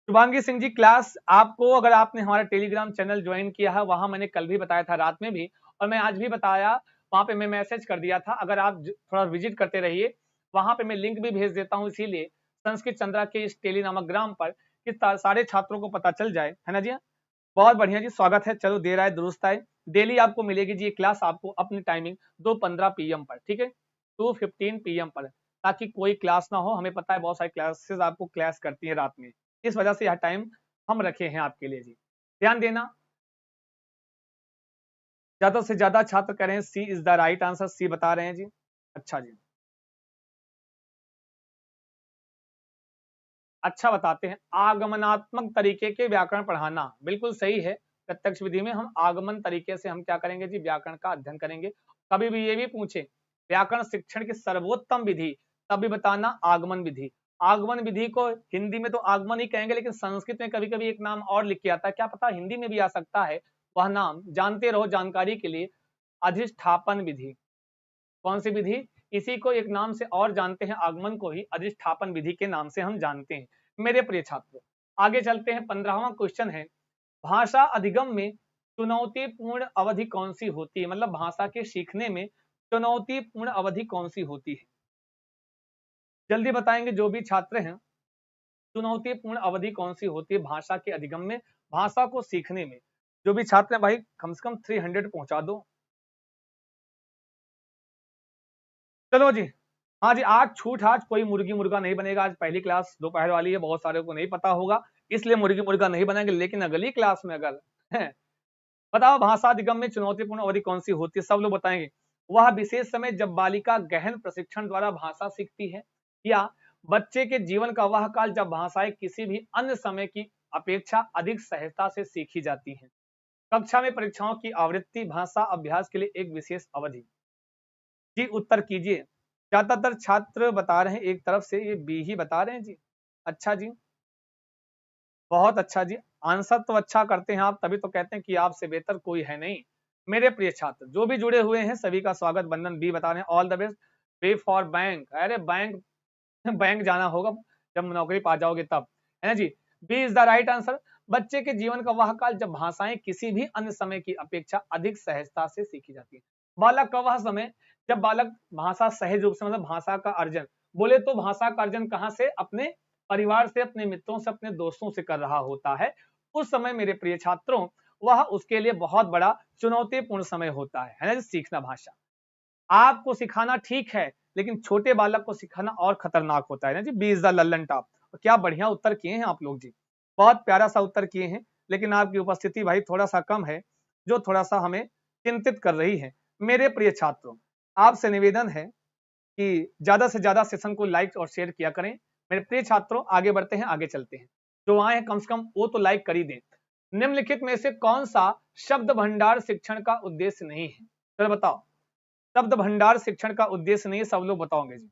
शुभांगी सिंह जी, क्लास आपको, अगर आपने हमारा टेलीग्राम चैनल ज्वाइन किया है, वहां मैंने कल भी बताया था, रात में भी, और मैं आज भी बताया, वहां पे मैं मैसेज कर दिया था। अगर आप थोड़ा विजिट करते रहिए, वहां पे मैं लिंक भी भेज देता हूँ, इसीलिए संस्कृत चंद्रा के इस टेली नामक ग्राम पर, कि सारे छात्रों को पता चल जाए, है ना जी। बहुत बढ़िया जी, स्वागत है। चलो, देर आए दुरुस्त आए, डेली आपको मिलेगी जी ये क्लास, आपको अपनी टाइमिंग 2:15 PM पर, ठीक है। 2:15 PM पर, ताकि कोई क्लास ना हो। हमें पता है बहुत सारी क्लासेस आपको क्लास करती है रात में, इस वजह से यह टाइम हम रखे हैं आपके लिए जी। ध्यान देना, ज्यादा से ज्यादा छात्र कह रहे हैं सी इज द राइट आंसर, सी बता रहे हैं जी। अच्छा जी, अच्छा बताते हैं, आगमनात्मक तरीके के व्याकरण पढ़ाना, बिल्कुल सही है। प्रत्यक्ष विधि में हम आगमन तरीके से हम क्या करेंगे जी, व्याकरण का अध्ययन करेंगे। कभी भी ये भी पूछे व्याकरण शिक्षण की सर्वोत्तम विधि, तब भी बताना आगमन विधि। आगमन विधि को हिंदी में तो आगमन ही कहेंगे, लेकिन संस्कृत में कभी कभी एक नाम और लिख के आता है, क्या पता हिंदी में भी आ सकता है। वह नाम जानते रहो जानकारी के लिए, अधिष्ठापन विधि। कौन सी विधि? इसी को एक नाम से और जानते हैं, आगमन को ही अधिष्ठापन विधि के नाम से हम जानते हैं। मेरे प्रिय छात्रों, आगे चलते हैं। 15वां क्वेश्चन है, भाषा अधिगम में चुनौतीपूर्ण अवधि कौन सी होती है? मतलब भाषा के सीखने में चुनौतीपूर्ण अवधि कौन सी होती है? जल्दी बताएंगे जो भी छात्र हैं, चुनौतीपूर्ण अवधि कौन सी होती है भाषा के अधिगम में, भाषा को सीखने में। जो भी छात्र हैं भाई, कम से कम 300 पहुंचा दो। चलो जी, हाँ जी, आज छूट, आज कोई मुर्गी मुर्गा नहीं बनेगा। आज पहली क्लास दोपहर वाली है, बहुत सारे को नहीं पता होगा, इसलिए मुर्गी मुर्गा नहीं बनेंगे। लेकिन अगली क्लास में अगर बताओ भाषा अधिगम में चुनौतीपूर्ण अवधि कौन सी होती है, सब लोग बताएंगे। वह विशेष समय जब बालिका गहन प्रशिक्षण द्वारा भाषा सीखती है, या बच्चे के जीवन का वह काल जब भाषाएं किसी भी अन्य समय की अपेक्षा अधिक सहजता से सीखी जाती हैं। कक्षा में परीक्षाओं की आवृत्ति, भाषा अभ्यास के लिए एक विशेष अवधि। जी उत्तर कीजिए। ज्यादातर छात्र बता रहे हैं एक तरफ से, ये बी ही बता रहे हैं जी। अच्छा जी, बहुत अच्छा जी, आंसर तो अच्छा करते हैं आप, तभी तो कहते हैं कि आपसे बेहतर कोई है नहीं। मेरे प्रिय छात्र जो भी जुड़े हुए हैं सभी का स्वागत, बंधन बी बता रहे हैं, all the best. B for bank, अरे बैंक बैंक जाना होगा जब नौकरी पा जाओगे तब, है ना जी। B is the right answer. बच्चे के जीवन का वह काल जब भाषाएं किसी भी अन्य समय की अपेक्षा अधिक सहजता से सीखी जाती है। बालक का वह समय जब बालक भाषा सहज रूप से, मतलब भाषा का अर्जन, बोले तो भाषा का अर्जन कहाँ से? अपने परिवार से, अपने मित्रों से, अपने दोस्तों से कर रहा होता है। उस समय मेरे प्रिय छात्रों, वह उसके लिए बहुत बड़ा चुनौतीपूर्ण समय होता है ना जी, सीखना भाषा। आपको सिखाना ठीक है, लेकिन छोटे बालक को सिखाना और खतरनाक होता है ना जी। B is the Lallantop. क्या बढ़िया उत्तर किए हैं आप लोग जी, बहुत प्यारा सा उत्तर किए हैं। लेकिन आपकी उपस्थिति भाई थोड़ा सा कम है, जो थोड़ा सा हमें चिंतित कर रही है। मेरे प्रिय छात्रों, आपसे निवेदन है कि ज्यादा से ज्यादा सेशन को लाइक और शेयर किया करें। मेरे प्रिय छात्रों आगे बढ़ते हैं, आगे चलते हैं। जो आए हैं कम से कम वो तो लाइक कर ही दें। निम्नलिखित में से कौन सा शब्द भंडार शिक्षण का उद्देश्य नहीं है? चलो बताओ, शब्द भंडार शिक्षण का उद्देश्य नहीं है, सब लोग बताओगे जी।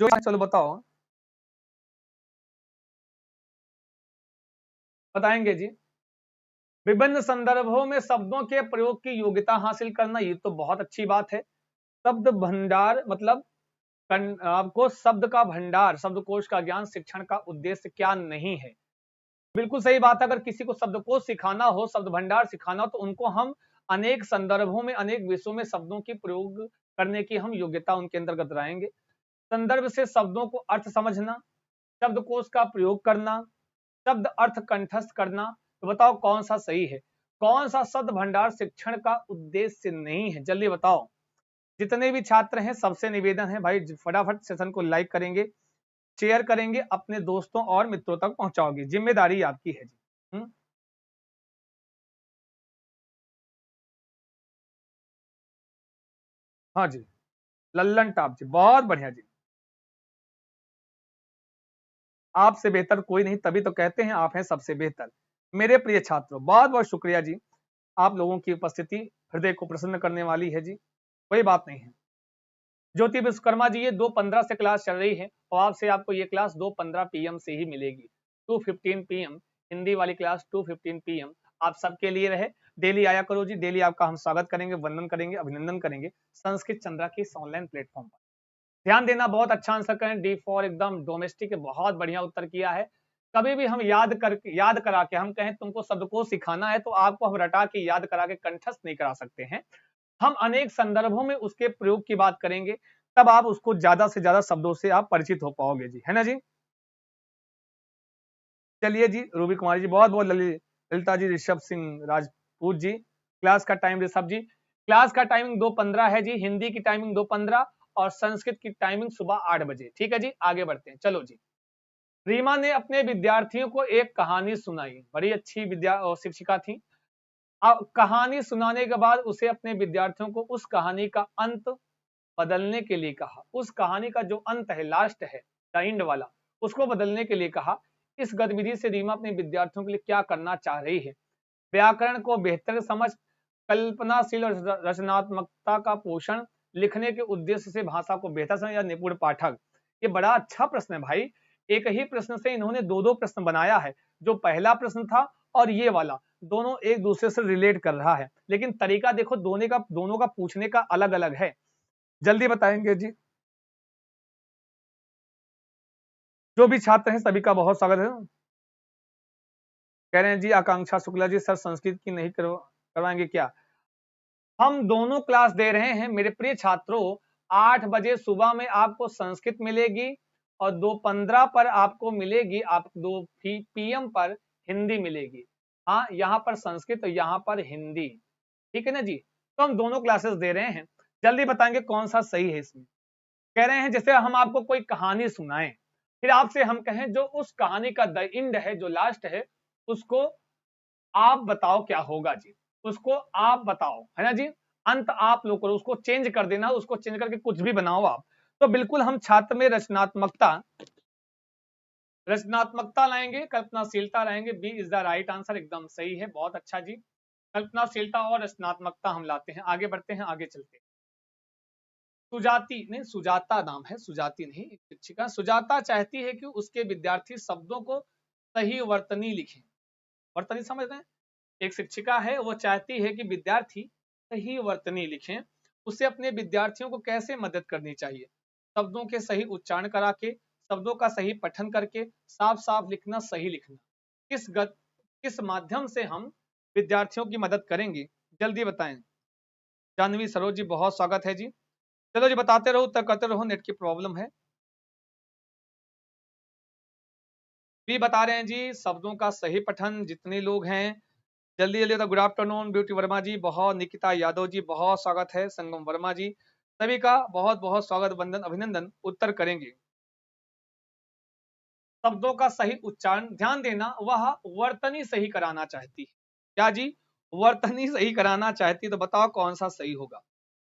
जो चलो बताओ, बताएंगे जी। विभिन्न संदर्भों में शब्दों के प्रयोग की योग्यता हासिल करना, ये तो बहुत अच्छी बात है। शब्द भंडार मतलब आपको शब्द का भंडार, शब्दकोश का ज्ञान शिक्षण का उद्देश्य क्या नहीं है? बिल्कुल सही बात है। अगर किसी को शब्दकोश सिखाना हो, शब्द भंडार सिखाना हो, तो उनको हम अनेक संदर्भों में, अनेक विषयों में शब्दों की प्रयोग करने की हम योग्यता उनके अंतर्गत लाएंगे। संदर्भ से शब्दों को अर्थ समझना, शब्दकोश का प्रयोग करना, शब्द अर्थ कंठस्थ करना। तो बताओ कौन सा सही है? कौन सा शब्द भंडार शिक्षण का उद्देश्य नहीं है? जल्दी बताओ। जितने भी छात्र हैं सबसे निवेदन है भाई, फटाफट सेशन को लाइक करेंगे, शेयर करेंगे, अपने दोस्तों और मित्रों तक पहुंचाओगे, जिम्मेदारी आपकी है जी। हाँ जी, लल्लन टॉप जी, बहुत बढ़िया जी। आपसे बेहतर कोई नहीं, तभी तो कहते हैं आप हैं सबसे बेहतर। मेरे प्रिय छात्रों बहुत बहुत शुक्रिया जी, आप लोगों की उपस्थिति हृदय को प्रसन्न करने वाली है जी। कोई बात नहीं है। ज्योति विश्वकर्मा जी, ये 2:15 से क्लास चल रही है, और आपसे आपको ये क्लास 2:15 PM से ही मिलेगी। 2:15 PM हिंदी वाली क्लास 2:15 PM आप सबके लिए रहे। डेली आया करो जी, डेली आपका हम स्वागत करेंगे, वंदन करेंगे, अभिनंदन करेंगे संस्कृत चंद्रा के इस ऑनलाइन प्लेटफॉर्म पर। ध्यान देना, बहुत अच्छा आंसर करें। डी फॉर एकदम डोमेस्टिक, बहुत बढ़िया उत्तर किया है। कभी भी हम याद करा के हम कहें तुमको शब्द को सिखाना है, तो आपको हम रटा के याद करा के कंठस्थ नहीं करा सकते हैं। हम अनेक संदर्भों में उसके प्रयोग की बात करेंगे, तब आप उसको ज्यादा से ज्यादा शब्दों से आप परिचित हो पाओगे जी, है ना जी। चलिए जी, रूबी कुमारी जी बहुत बहुत, ललिता जी, ऋषभ सिंह राजपूत जी, क्लास का टाइम ऋषभ जी, क्लास का टाइमिंग 2:15 है जी, हिंदी की टाइमिंग 2:15 और संस्कृत की टाइमिंग सुबह 8 बजे। ठीक है जी, आगे बढ़ते हैं। चलो जी, रीमा ने अपने विद्यार्थियों को एक कहानी सुनाई, बड़ी अच्छी शिक्षिका थी। अब कहानी सुनाने के बाद उसे अपने विद्यार्थियों को उस कहानी का अंत बदलने के लिए कहा। उस कहानी का जो अंत है, लास्ट है, द एंड वाला, उसको बदलने के लिए कहा। इस गतिविधि से रीमा अपने विद्यार्थियों के लिए क्या करना चाह रही है? व्याकरण को बेहतर समझ, कल्पनाशील और रचनात्मकता का पोषण, लिखने के उद्देश्य से भाषा को बेहतर समझ या निपुण पाठक। ये बड़ा अच्छा प्रश्न है भाई। एक ही प्रश्न से इन्होंने दो प्रश्न बनाया है। जो पहला प्रश्न था और ये वाला, दोनों एक दूसरे से रिलेट कर रहा है, लेकिन तरीका देखो दोनों का पूछने का अलग अलग है। जल्दी बताएंगे जी। जो भी छात्र हैं सभी का बहुत स्वागत है। कह रहे हैं जी आकांक्षा शुक्ला जी, सर संस्कृत की नहीं करवाएंगे क्या? हम दोनों क्लास दे रहे हैं मेरे प्रिय छात्रों। 8 बजे सुबह में आपको संस्कृत मिलेगी और 2:15 पर आपको मिलेगी, आप 2 PM पर हिंदी मिलेगी। हाँ, यहाँ पर संस्कृत और यहाँ पर हिंदी। ठीक है ना जी, तो हम दोनों क्लासेस दे रहे हैं। जल्दी बताएंगे कौन सा सही है इसमें। कह रहे हैं जैसे हम आपको कोई कहानी सुनाएं, फिर आपसे हम कहें जो उस कहानी का द एंड है, जो लास्ट है, उसको आप बताओ क्या होगा जी। उसको आप बताओ, है ना जी। अंत आप लोग करो, उसको चेंज कर देना, उसको चेंज करके कुछ भी बनाओ आप। तो बिल्कुल हम छात्र में रचनात्मकता लाएंगे, कल्पनाशीलता लाएंगे। B is the right answer, एकदम सही है, बहुत अच्छा जी। कल्पनाशीलता और रचनात्मकता हम लाते हैं। आगे बढ़ते हैं, आगे चलते हैं। सुजाती नहीं, सुजाता नाम है, सुजाती नहीं, एक शिक्षिका। सुजाता चाहती है कि उसके विद्यार्थी शब्दों को सही वर्तनी लिखें। वर्तनी समझ रहे हैं? एक शिक्षिका है, वो चाहती है कि विद्यार्थी सही वर्तनी लिखें। उसे अपने विद्यार्थियों को कैसे मदद करनी चाहिए? शब्दों के सही उच्चारण करा के, शब्दों का सही पठन करके, साफ साफ लिखना, सही लिखना। किस माध्यम से हम विद्यार्थियों की मदद करेंगे? जल्दी बताएं। जानवी सरोज जी, बहुत स्वागत है जी। चलो जी, बताते रहो, उत्तर करते रहो, नेट की प्रॉब्लम है। भी बता रहे हैं जी, शब्दों का सही पठन। जितने लोग हैं जल्दी जल्दी तो गुड आफ्टरनून ब्यूटी वर्मा जी, बहुत, निकिता यादव जी बहुत स्वागत है, संगम वर्मा जी, सभी का बहुत बहुत स्वागत, वंदन, अभिनंदन। उत्तर करेंगे। शब्दों का सही उच्चारण, ध्यान देना, वह वर्तनी सही कराना चाहती है। क्या जी? वर्तनी सही कराना चाहती, तो बताओ कौन सा सही होगा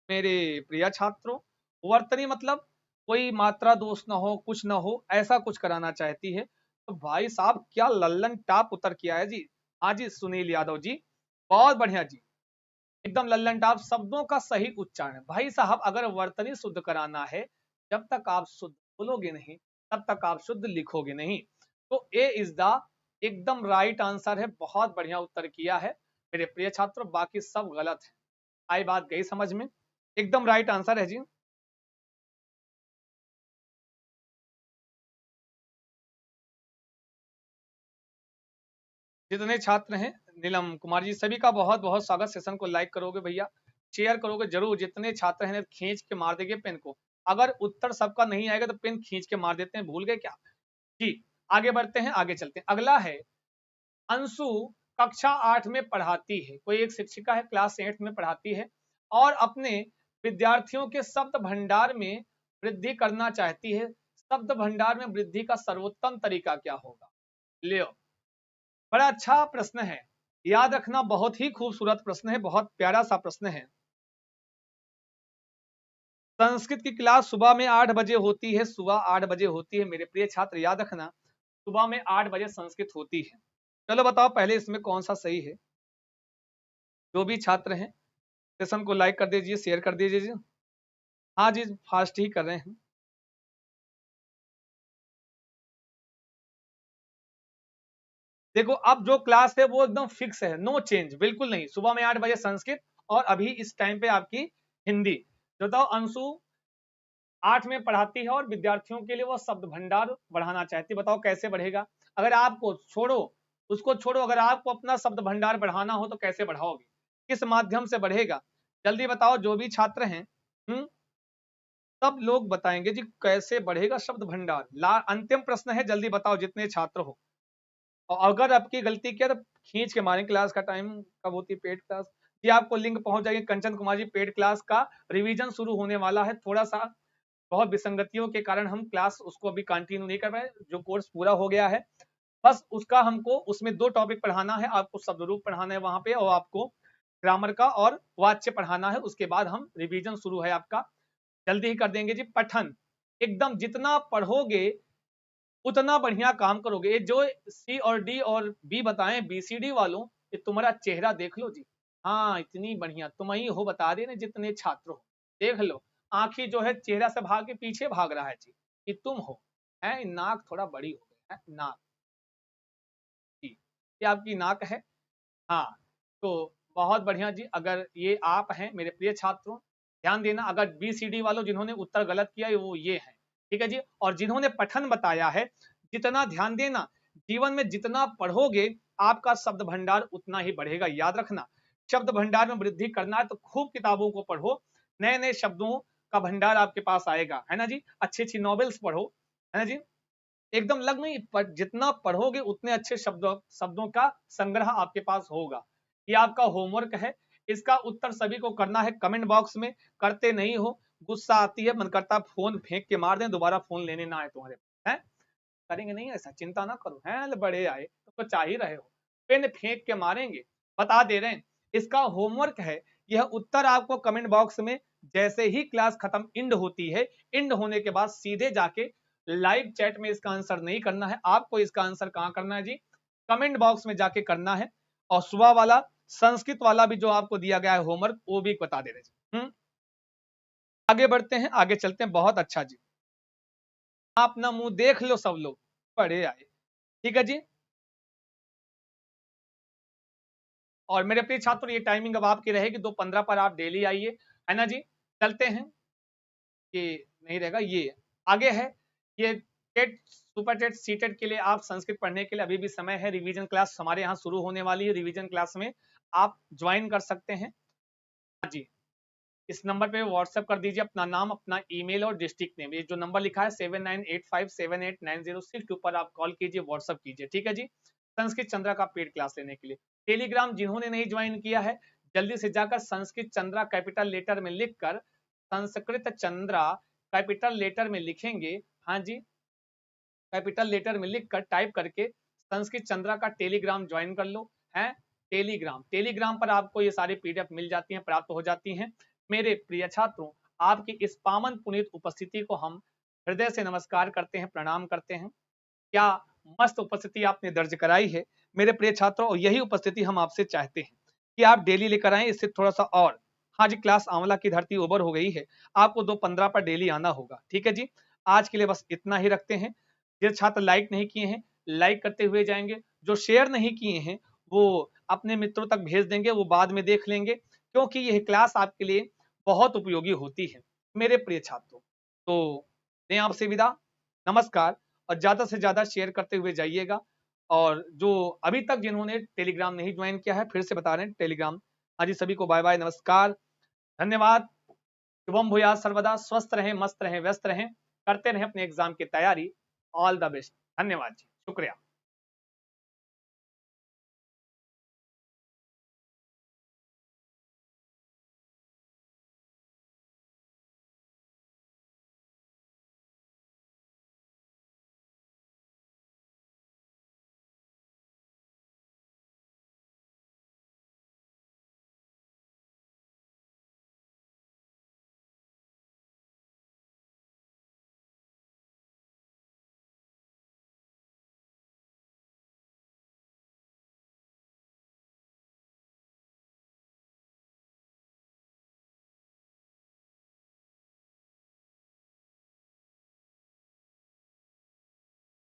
मेरे प्रिय छात्रों? वर्तनी मतलब कोई मात्रा दोष ना हो, कुछ ना हो, ऐसा कुछ कराना चाहती है। तो भाई साहब क्या लल्लन टाप उत्तर किया है जी। हाँ जी सुनील यादव जी, बहुत बढ़िया जी, एकदम लल्लन टाप। शब्दों का सही उच्चारण, भाई साहब अगर वर्तनी शुद्ध कराना है, जब तक आप शुद्ध बोलोगे नहीं तब तक आप शुद्ध लिखोगे नहीं। तो ए इज द एकदम राइट आंसर है। बहुत बढ़िया उत्तर किया है मेरे प्रिय छात्रों, बाकी सब गलत है। आई बात गई समझ में? एकदम राइट आंसर है जी। जितने छात्र हैं, नीलम कुमार जी, सभी का बहुत बहुत स्वागत। सेशन को लाइक करोगे भैया, शेयर करोगे जरूर। जितने छात्र हैं खींच के मार देंगे पेन को। अगर उत्तर सबका नहीं आएगा तो पेन खींच के मार देते हैं, भूल गए क्या जी। आगे बढ़ते हैं, आगे चलते हैं। अगला है अंशु, कक्षा 8 में पढ़ाती है। कोई एक शिक्षिका है, क्लास 8 में पढ़ाती है और अपने विद्यार्थियों के शब्द भंडार में वृद्धि करना चाहती है। शब्द भंडार में वृद्धि का सर्वोत्तम तरीका क्या होगा? ले, बड़ा अच्छा प्रश्न है, याद रखना, बहुत ही खूबसूरत प्रश्न है, बहुत प्यारा सा प्रश्न है। संस्कृत की क्लास सुबह में 8 बजे होती है, सुबह 8 बजे होती है मेरे प्रिय छात्र, याद रखना, सुबह में 8 बजे संस्कृत होती है। चलो बताओ पहले इसमें कौन सा सही है। जो भी छात्र हैं सेशन को लाइक कर दीजिए, शेयर कर दीजिए जी। हाँ जी, फास्ट ही कर रहे हैं। देखो अब जो क्लास है वो एकदम फिक्स है, नो चेंज, बिल्कुल नहीं। सुबह में 8 बजे संस्कृत और अभी इस टाइम पे आपकी हिंदी। बताओ अंशु 8 में पढ़ाती है और विद्यार्थियों के लिए वो शब्द भंडार बढ़ाना चाहती है। बताओ कैसे बढ़ेगा? अगर आपको छोड़ो, उसको छोड़ो, अगर आपको अपना शब्द भंडार बढ़ाना हो तो कैसे बढ़ाओगे? किस माध्यम से बढ़ेगा? जल्दी बताओ जो भी छात्र हैं। सब लोग बताएंगे जी कैसे बढ़ेगा शब्द भंडार। अंतिम प्रश्न है, जल्दी बताओ जितने छात्र हो। और अगर आपकी गलती क्या तो खींच के मारें। क्लास का टाइम कब होती है? पेड क्लास जी आपको लिंक पहुंच जाएगी। कंचन कुमार जी पेड क्लास का रिवीजन शुरू होने वाला है। थोड़ा सा बहुत विसंगतियों के कारण हम क्लास उसको अभी कंटिन्यू नहीं कर पाए। जो कोर्स पूरा हो गया है बस उसका हमको उसमें 2 टॉपिक पढ़ाना है। आपको शब्द रूप पढ़ाना है वहां पे और आपको ग्रामर का और वाच्य पढ़ाना है। उसके बाद हम रिवीजन शुरू है आपका, जल्दी ही कर देंगे जी। पठन एकदम जितना पढ़ोगे उतना बढ़िया काम करोगे। ये जो सी और डी और बी बताएं बीसीडी वालों, ये तुम्हारा चेहरा देख लो जी। हाँ इतनी बढ़िया तुम ही हो, बता रहे ना जितने छात्र हो, देख लो आंखी जो है चेहरा से भाग के पीछे भाग रहा है जी कि तुम हो। है नाक थोड़ा बड़ी हो गई है नाक जी, ये आपकी नाक है। हाँ तो बहुत बढ़िया जी। अगर ये आप हैं मेरे प्रिय छात्रों, ध्यान देना। अगर बी सी डी वालों जिन्होंने उत्तर गलत किया वो ये है, ठीक है जी। और जिन्होंने पठन बताया है, जितना ध्यान देना, जीवन में जितना पढ़ोगे आपका शब्द भंडार उतना ही बढ़ेगा। याद रखना, शब्द भंडार में वृद्धि करना है तो खूब किताबों को पढ़ो, नए नए शब्दों का भंडार आपके पास आएगा, है ना जी। अच्छी अच्छी नॉवेल्स पढ़ो, है ना जी। एकदम लग नहीं जितना पढ़ोगे उतने अच्छे शब्दों का संग्रह आपके पास होगा। ये आपका होमवर्क है। इसका उत्तर सभी को करना है कमेंट बॉक्स में। करते नहीं हो, गुस्सा आती है, मन करता फोन फेंक के मार दें, दोबारा फोन लेने ना आए तुम्हारे पास। है करेंगे नहीं ऐसा, चिंता ना करो। है बड़े आए तो चाह ही रहे हो, पेन फेंक के मारेंगे। बता दे रहे हैं इसका होमवर्क है। यह उत्तर आपको कमेंट बॉक्स में जैसे ही क्लास खत्म इंड होती है, इंड होने के बाद सीधे जाके लाइव चैट में इसका आंसर नहीं करना है। आपको इसका आंसर कहां करना है जी? कमेंट बॉक्स में जाके करना है। और सुबह वाला संस्कृत वाला भी जो आपको दिया गया है होमवर्क वो भी बता दे रहे जी। आगे बढ़ते हैं, आगे चलते हैं। बहुत अच्छा जी, आप अपना मुंह देख लो सब लोग, पढ़े आए, ठीक है जी। और मेरे प्रिय छात्र ये टाइमिंग अब आपकी रहेगी 2:15 पर आप डेली आइए, है ना जी। चलते हैं, ये नहीं रहेगा, ये आगे है। ये टेट सुपर टेट सीटेट के लिए आप संस्कृत पढ़ने के लिए अभी भी समय है। रिवीजन क्लास हमारे यहाँ शुरू होने वाली है। रिवीजन क्लास में आप ज्वाइन कर सकते हैं। हाँ जी, इस नंबर पे व्हाट्सएप कर दीजिए अपना नाम, अपना ईमेल और डिस्ट्रिक्ट नेम। ये जो नंबर लिखा है 7985789062 पर आप कॉल कीजिए, व्हाट्सएप कीजिए, ठीक है जी। संस्कृत चंद्रा का पेड क्लास लेने के लिए। टेलीग्राम जिन्होंने नहीं ज्वाइन किया है जल्दी से जाकर संस्कृत चंद्रा कैपिटल लेटर में लिखकर, संस्कृत चंद्रा कैपिटल लेटर में लिखेंगे, हाँ जी, कैपिटल लेटर में लिखकर टाइप करके संस्कृत चंद्रा का टेलीग्राम ज्वाइन कर लो। है टेलीग्राम पर आपको ये सारी पीडीएफ मिल जाती हैं, प्राप्त हो जाती हैं। मेरे प्रिय छात्रों, आपकी इस पावन पुनीत उपस्थिति को हम हृदय से नमस्कार करते हैं, प्रणाम करते हैं। क्या मस्त उपस्थिति आपने दर्ज कराई है मेरे प्रिय छात्रों, और यही उपस्थिति हम आपसे चाहते हैं कि आप डेली लेकर आए, इससे थोड़ा सा और। हाँ जी, क्लास आंवला की धरती ओवर हो गई है, आपको 2:15 पर डेली आना होगा, ठीक है जी। आज के लिए बस इतना ही रखते हैं। जो छात्र लाइक नहीं किए हैं लाइक करते हुए जाएंगे, जो शेयर नहीं किए हैं वो अपने मित्रों तक भेज देंगे, वो बाद में देख लेंगे, क्योंकि यह क्लास आपके लिए बहुत उपयोगी होती है मेरे प्रिय छात्रों। तो दें आपसे विदा, नमस्कार। और ज्यादा से ज्यादा शेयर करते हुए जाइएगा। और जो अभी तक जिन्होंने टेलीग्राम नहीं ज्वाइन किया है, फिर से बता रहे हैं टेलीग्राम। हाँ जी, सभी को बाय बाय, नमस्कार, धन्यवाद। शुभम भूयात सर्वदा, स्वस्थ रहें, मस्त रहें, व्यस्त रहें, करते रहें अपने एग्जाम की तैयारी। ऑल द बेस्ट, धन्यवाद जी, शुक्रिया।